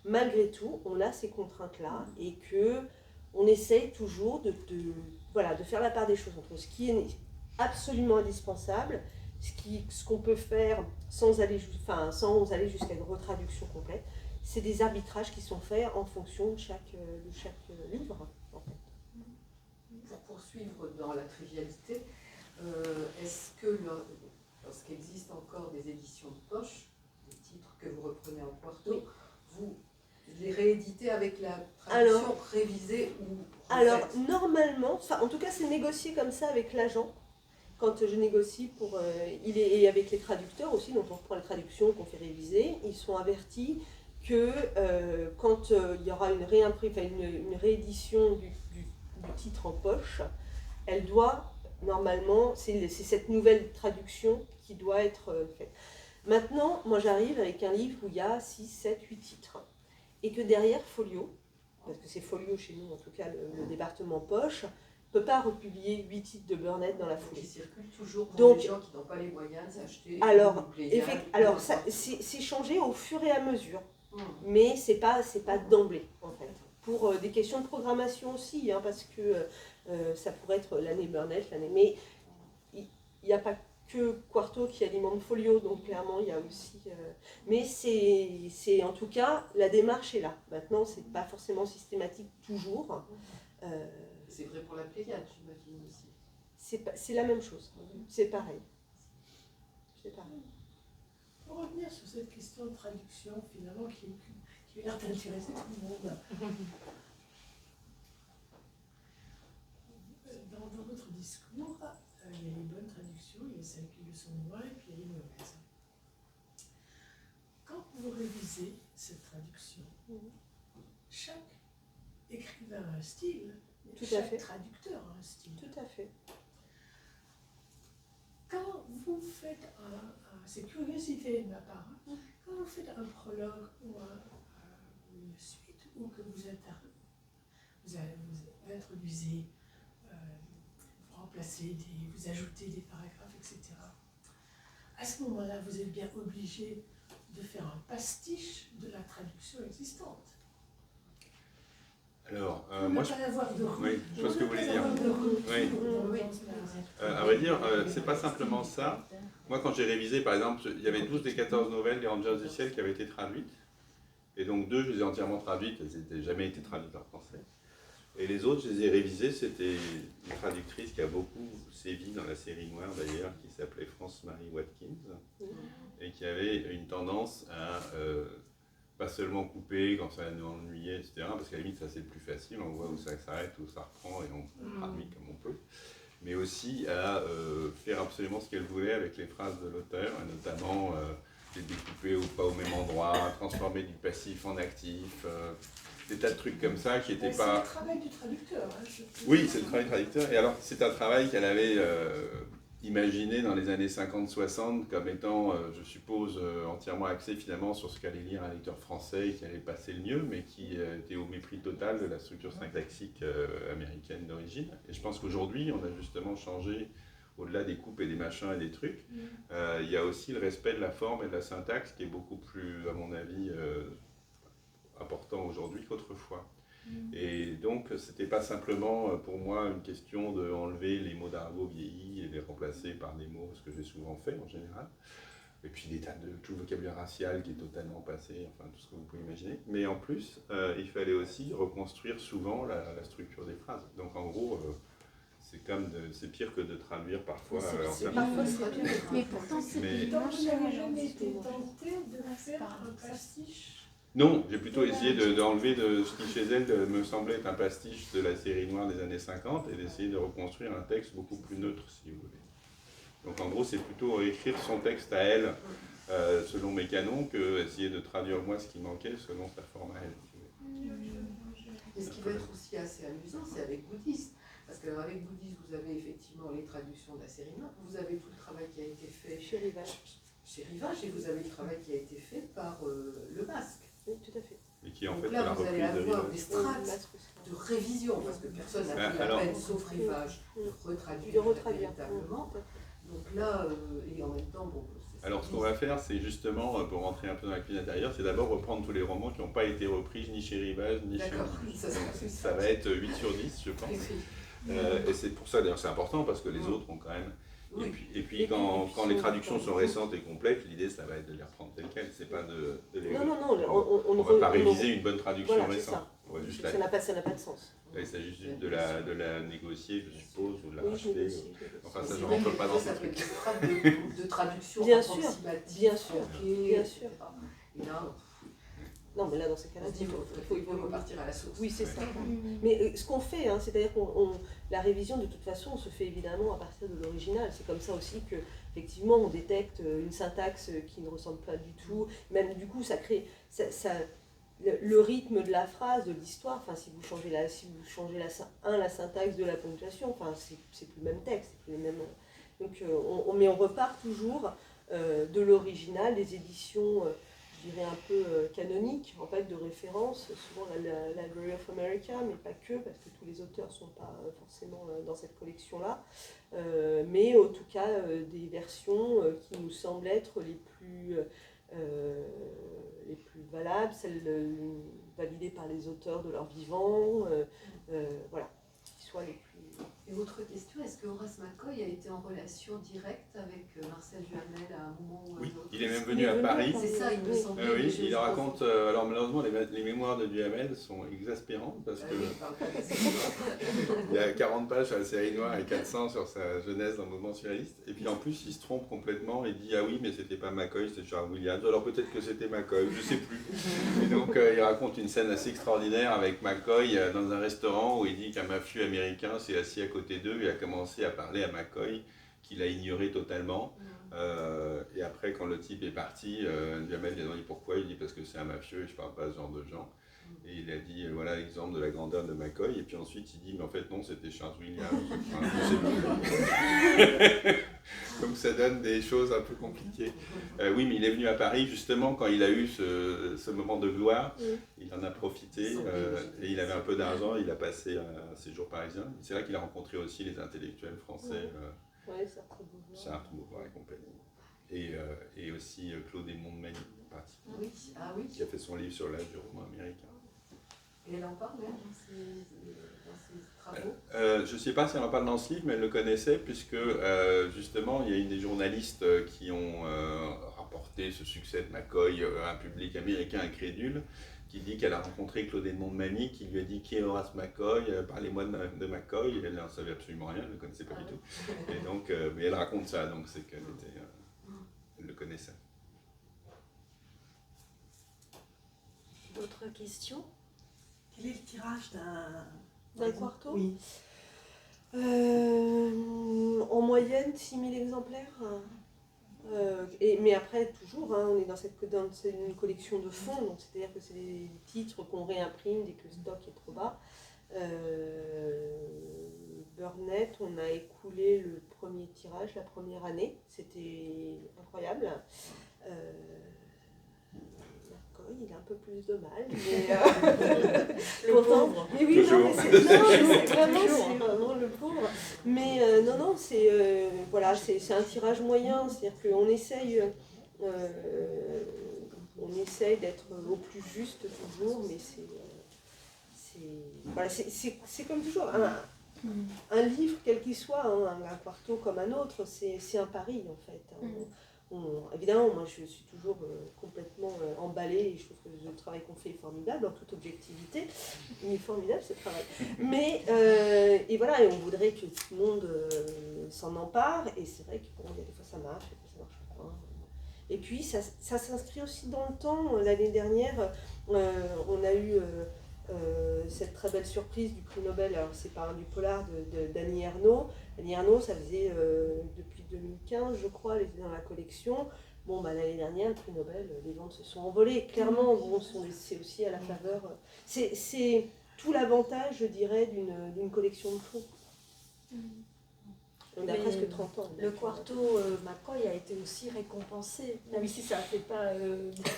Malgré tout, on a ces contraintes-là, et qu'on essaye toujours de faire la part des choses entre ce qui est absolument indispensable, ce qu'on peut faire sans aller jusqu'à une retraduction complète. C'est des arbitrages qui sont faits en fonction de chaque livre, en fait. Pour poursuivre dans la trivialité, est-ce que lorsqu'existe encore des éditions de poche, des titres que vous reprenez en quarto, oui, vous les rééditez avec la traduction révisée ou refaite? Alors, normalement, en tout cas, c'est négocié comme ça avec l'agent. Quand je négocie et avec les traducteurs aussi, donc on reprend les traductions qu'on fait réviser, ils sont avertis que quand il y aura une réédition du titre en poche, elle doit, normalement, c'est cette nouvelle traduction qui doit être faite. Maintenant, moi j'arrive avec un livre où il y a 6, 7, 8 titres, et que derrière Folio, parce que c'est Folio chez nous, en tout cas le département poche, ne peut pas republier 8 titres de Burnett dans la foulée. Qui circulent toujours pour les gens qui n'ont pas les moyens de s'acheter. Alors c'est changé au fur et à mesure, mais c'est pas d'emblée en fait. Pour des questions de programmation aussi, parce que ça pourrait être l'année Burnett, mais il n'y a pas que Quarto qui alimente Folio, donc clairement il y a aussi... mais c'est en tout cas, la démarche est là. Maintenant, c'est pas forcément systématique toujours. C'est vrai pour la Pléiade, j'imagine aussi. C'est la même chose, c'est pareil. Pour revenir sur cette question de traduction, finalement, qui a l'air d'intéresser tout le monde. Dans votre discours, il y a les bonnes traductions, il y a celles qui le sont moins, et puis il y a les mauvaises. Quand vous révisez cette traduction, chaque écrivain a un style, chaque traducteur a un style. Tout à fait. Quand vous faites c'est curiosité de ma part, quand vous faites un prologue ou une suite, ou que vous introduisez, vous remplacez, vous ajoutez des paragraphes, etc. À ce moment-là, vous êtes bien obligé de faire un pastiche de la traduction existante. Alors, moi, je vois ce que vous voulez dire. À vrai dire, c'est pas simplement ça. Moi, quand j'ai révisé, par exemple, il y avait 12 des 14 nouvelles des Rangers du ciel qui avaient été traduites. Et donc 2, je les ai entièrement traduites, elles n'avaient jamais été traduites en français. Et les autres, je les ai révisées, c'était une traductrice qui a beaucoup sévi dans la série noire d'ailleurs, qui s'appelait France-Marie Watkins, et qui avait une tendance à... pas seulement couper quand ça nous ennuyait, etc. Parce qu'à la limite, ça c'est le plus facile, on voit où ça s'arrête, où ça reprend, et on traduit comme on peut. Mais aussi à faire absolument ce qu'elle voulait avec les phrases de l'auteur, et notamment les découper ou pas au même endroit, transformer du passif en actif, des tas de trucs comme ça qui n'étaient pas... C'est le travail du traducteur. Oui, c'est le travail du traducteur. Et alors, c'est un travail qu'elle avait... imaginé dans les années 50-60 comme étant, je suppose, entièrement axé finalement sur ce qu'allait lire un lecteur français et qui allait passer le mieux, mais qui était au mépris total de la structure syntaxique américaine d'origine. Et je pense qu'aujourd'hui, on a justement changé, au-delà des coupes et des machins et des trucs, il y a aussi le respect de la forme et de la syntaxe qui est beaucoup plus, à mon avis, important aujourd'hui qu'autrefois. Et donc, c'était pas simplement pour moi une question d'enlever les mots d'argot vieillis et les remplacer par des mots, ce que j'ai souvent fait en général. Et puis des tas de tout le vocabulaire racial qui est totalement passé, enfin tout ce que vous pouvez imaginer. Mais en plus, il fallait aussi reconstruire souvent la structure des phrases. Donc en gros, c'est pire que de traduire parfois. Parfois, c'est pire. Mais pourtant, c'est Mais- Donc, moins vous cher. n'avez alors, jamais c'était été moins cher. tenté de faire un pastiche? Non, j'ai plutôt essayé d'enlever de ce qui chez elle me semblait être un pastiche de la série noire des années 50 et d'essayer de reconstruire un texte beaucoup plus neutre, si vous voulez. Donc en gros, c'est plutôt écrire son texte à elle selon mes canons que essayer de traduire moi ce qui manquait selon sa forme à elle. Si vous voulez. Et ce qui va être aussi assez amusant, c'est avec Goodies. Parce qu'avec Goodies, vous avez effectivement les traductions de la série noire, vous avez tout le travail qui a été fait Chez Rivage. chez Rivage, et vous avez le travail qui a été fait par Le Masque. Oui, tout à fait. Et qui est en Donc fait là, la vous allez reprise de avoir Rivage. des strates de révision, parce que personne n'a pris la Alors- peine, sauf Rivage, de De retraduire retraduire. véritablement. Donc là, et en même temps, bon... Alors ce qu'on va faire, c'est justement, pour rentrer un peu dans la cuisine intérieure, c'est d'abord reprendre tous les romans qui n'ont pas été repris ni chez Rivage, ni chez D'accord, Goodies. ça sera Donc, plus ça simple. va être 8 sur 10, je pense. Et c'est pour ça, d'ailleurs, c'est important, parce que les autres ont quand même... Oui. Et puis quand les traductions sont récentes et complètes, l'idée, ça va être de les reprendre telles quelles, c'est pas de les... Non, On ne va pas réviser une bonne traduction Voilà, c'est récente. ça. On va juste Ça n'a pas de sens. là, il s'agit juste de la négocier, je suppose, ou de la Oui, je racheter. négocie. Enfin, ça, C'est je vrai rentre que pas dans ça ces peut être trucs. des frappes de traduction Bien sûr, approximative, bien sûr, tronquée, bien etc. sûr. Et là, Non, mais là, dans ces cas-là, on se dit qu'il faut repartir à la source. Oui, c'est ça. Mhm. Mais ce qu'on fait, hein, c'est-à-dire la révision, de toute façon, on se fait évidemment à partir de l'original. C'est comme ça aussi que, effectivement, on détecte une syntaxe qui ne ressemble pas du tout. Même du coup, ça crée le rythme de la phrase, de l'histoire. Enfin, si vous changez la syntaxe de la ponctuation, enfin, c'est plus le même texte, c'est plus les mêmes. Donc, mais on repart toujours de l'original, des éditions. Je dirais un peu canonique, en fait, de référence, souvent la Library of America, mais pas que, parce que tous les auteurs ne sont pas forcément dans cette collection-là, mais en tout cas des versions qui nous semblent être les plus valables, celles validées par les auteurs de leur vivant, voilà, qui soient les plus... Et autre question, est-ce que Horace McCoy a été en relation directe avec Marcel Duhamel à un moment ou à un Oui, autre? il est même venu à Paris. C'est ça, il me semblait. Oui, mais je il pense- raconte. Alors malheureusement, les mémoires de Duhamel sont exaspérantes parce Ah que oui, il parle pas de ça. il y a 40 pages sur la série noire et 400 sur sa jeunesse dans le mouvement surréaliste. Et puis en plus, il se trompe complètement. Il dit ah oui, mais c'était pas McCoy, c'était Charles Williams. Alors peut-être que c'était McCoy, je sais plus. Et donc il raconte une scène assez extraordinaire avec McCoy dans un restaurant où il dit qu'un mafieux américain s'est assis à côté d'eux et a commencé à parler à McCoy, qu'il a ignoré totalement. Et après, quand le type est parti, Duhamel lui a demandé pourquoi. Il dit parce que c'est un mafieux et je parle pas à ce genre de gens. Et il a dit voilà l'exemple de la grandeur de McCoy. Et puis ensuite, il dit mais en fait, non, c'était Charles Williams. Enfin, je sais plus. Donc ça donne des choses un peu compliquées. Oui, mais il est venu à Paris justement quand il a eu ce moment de gloire. Il en a profité et il avait un peu d'argent. Il a passé un séjour parisien. C'est là qu'il a rencontré aussi les intellectuels français, Ouais, Sartre-Beauvoir. Sartre-Beauvoir et compagnie. Et aussi Claude Aymon de Mailly, en particulier, Oui, ah oui. qui a fait son livre sur l'âge du roman américain. Et elle en parle même dans ses travaux. Je ne sais pas si elle en parle dans ce livre, mais elle le connaissait, puisque justement, il y a une des journalistes qui ont rapporté ce succès de McCoy à un public américain incrédule, qui dit qu'elle a rencontré Claude Aymon de Mailly, qui lui a dit qui est Horace McCoy, parlez-moi de McCoy, et elle n'en savait absolument rien, elle ne le connaissait pas du tout. Et donc, mais elle raconte ça, donc c'est qu'elle elle le connaissait. D'autres questions? Quel est le tirage D'un quarto? Oui. En moyenne, 6000 exemplaires. Mais après, toujours, hein, on est dans une collection de fonds, donc c'est-à-dire que c'est des titres qu'on réimprime dès que le stock est trop bas. Burnett, on a écoulé le premier tirage la première année, c'était incroyable. McCoy, il a un peu plus de mal, mais pourtant, mais oui, non, mais c'est vraiment le pauvre. Mais non, voilà, c'est un tirage moyen, c'est-à-dire qu'on essaye, d'être au plus juste toujours, mais c'est c'est comme toujours, un livre, quel qu'il soit, hein, un quarto comme un autre, c'est un pari en fait. Évidemment, moi je suis toujours complètement emballée et je trouve que le travail qu'on fait est formidable, en toute objectivité. Il est formidable ce travail. Mais, et voilà, et on voudrait que tout le monde s'en empare, et c'est vrai que bon, il y a des fois ça marche, des fois ça marche pas. Et puis ça s'inscrit aussi dans le temps. L'année dernière, on a eu cette très belle surprise du prix Nobel. Alors c'est pas du polar d'Annie Ernaux. Annie Ernaux, ça faisait depuis 2015, je crois, elle était dans la collection. Bon, l'année dernière, le prix Nobel, les ventes se sont envolées. Clairement, bon, c'est aussi à la faveur. C'est tout l'avantage, je dirais, d'une collection de fonds. On a presque 30 ans. Le quarto McCoy a été aussi récompensé, même si ça ne fait pas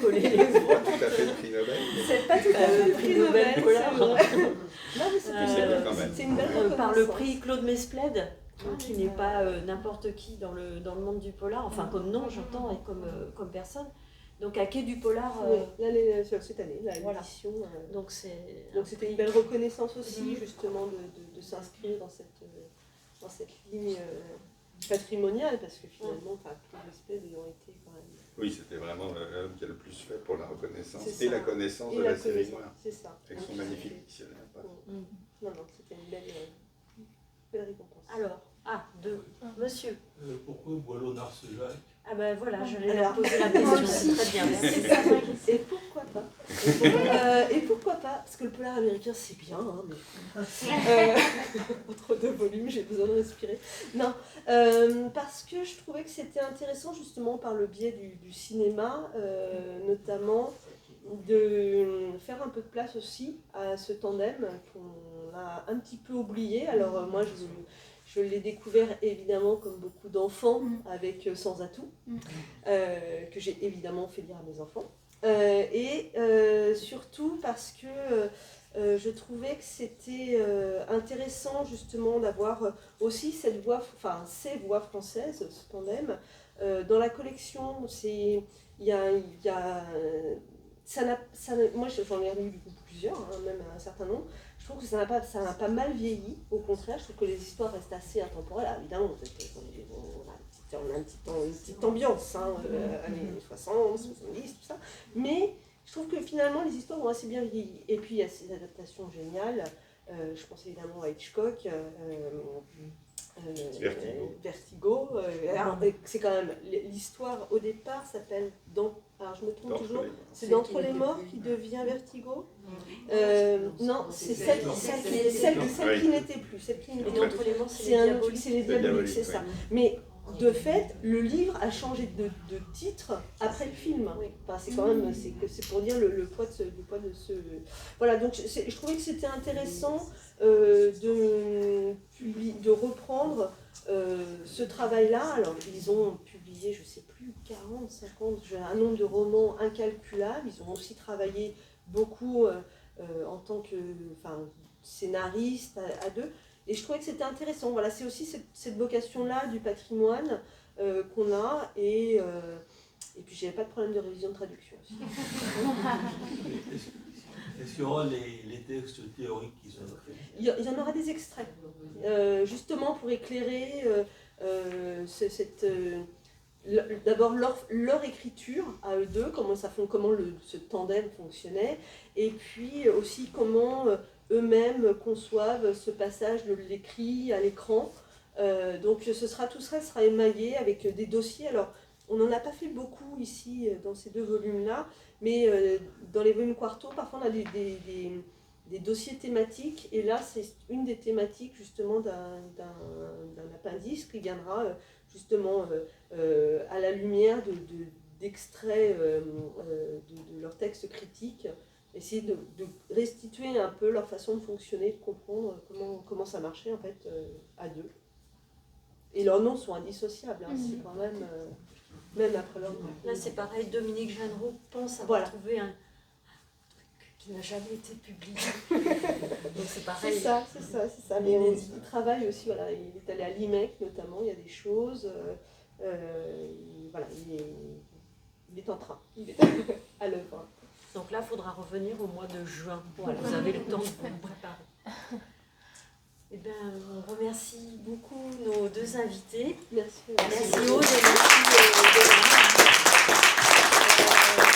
coller les voix. Tout à fait le prix Nobel. C'est pas tout à fait le prix Nobel, polar. c'est vrai. Non, mais c'est une belle reconnaissance. Par le prix Claude Mesplède, qui n'est pas n'importe qui dans le monde du polar, enfin comme nom j'entends, et comme personne. Donc à Quai du Polar. Là, cette année, l'édition. Donc c'était une belle reconnaissance aussi, justement, de s'inscrire dans cette ligne patrimoniale, parce que finalement, tous les aspects ont été quand même. Oui, c'était vraiment l'homme qui a le plus fait pour la reconnaissance C'est et ça. la connaissance Et de la la série connaissance, noire. c'est ça. Avec son magnifique dictionnaire. Non, c'était une belle récompense. Alors, monsieur. Pourquoi Boileau-Narcejac? Ah ben voilà, je vais leur poser la question, c'est très bien. Et pourquoi pas Et pourquoi pas? Parce que le polar américain, c'est bien, hein, mais... entre deux volumes, j'ai besoin de respirer. Non, parce que je trouvais que c'était intéressant, justement, par le biais du cinéma, notamment, de faire un peu de place aussi à ce tandem qu'on a un petit peu oublié. Alors moi, je l'ai découvert évidemment comme beaucoup d'enfants avec Sans atout, que j'ai évidemment fait lire à mes enfants. Et surtout parce que je trouvais que c'était intéressant justement d'avoir aussi ces voix françaises, ce tandem. Dans la collection, moi j'en ai lu plusieurs, hein, même un certain nombre. Je trouve que ça n'a pas mal vieilli, au contraire, je trouve que les histoires restent assez intemporelles. Alors, évidemment, on a une petite ambiance, hein, années 60, 70, tout ça, mais je trouve que finalement les histoires ont assez bien vieilli. Et puis il y a ces adaptations géniales, je pense évidemment à Hitchcock, Vertigo. Alors, c'est quand même, l'histoire au départ s'appelle alors je me trompe toujours, c'est d'Entre les morts qui devient Vertigo. Non, c'est celle qui n'était plus. Et d'Entre les morts, c'est les diaboliques, c'est ça. Mais de fait, le livre a changé de titre après le film. Enfin, c'est quand même, c'est pour dire le poids de ce. Voilà, donc je trouvais que c'était intéressant de reprendre ce travail-là. Alors, ils ont publié, je ne sais plus, 40, 50, un nombre de romans incalculable. Ils ont aussi travaillé beaucoup en tant que scénariste à deux. Et je trouvais que c'était intéressant. Voilà, c'est aussi cette vocation-là du patrimoine qu'on a. Et puis, je n'avais pas de problème de révision de traduction aussi. Est-ce qu'il y aura les textes théoriques qui sont faits? Il y en aura des extraits, justement pour éclairer d'abord leur écriture à eux deux, comment ce tandem fonctionnait, et puis aussi comment eux-mêmes conçoivent ce passage de l'écrit à l'écran. Donc tout ça sera émaillé avec des dossiers. Alors, on n'en a pas fait beaucoup ici dans ces deux volumes-là, mais dans les volumes quarto, parfois on a des dossiers thématiques, et là c'est une des thématiques justement d'un appendice qui viendra justement à la lumière d'extraits de leurs textes critiques, essayer de restituer un peu leur façon de fonctionner, de comprendre comment ça marchait en fait à deux. Et leurs noms sont indissociables, hein, c'est quand même après leur nom. Là c'est pareil, Dominique Jeanneret pense avoir trouvé un truc qui n'a jamais été publié. Donc c'est pareil. C'est ça. Mais il travaille aussi, voilà, il est allé à l'IMEC notamment, il y a des choses. Voilà, il est en train, il est à l'œuvre. Donc là, il faudra revenir au mois de juin. Voilà, vous avez le temps de vous préparer. Eh bien, on remercie beaucoup nos deux invités. Merci. Merci Aude et merci Benoît.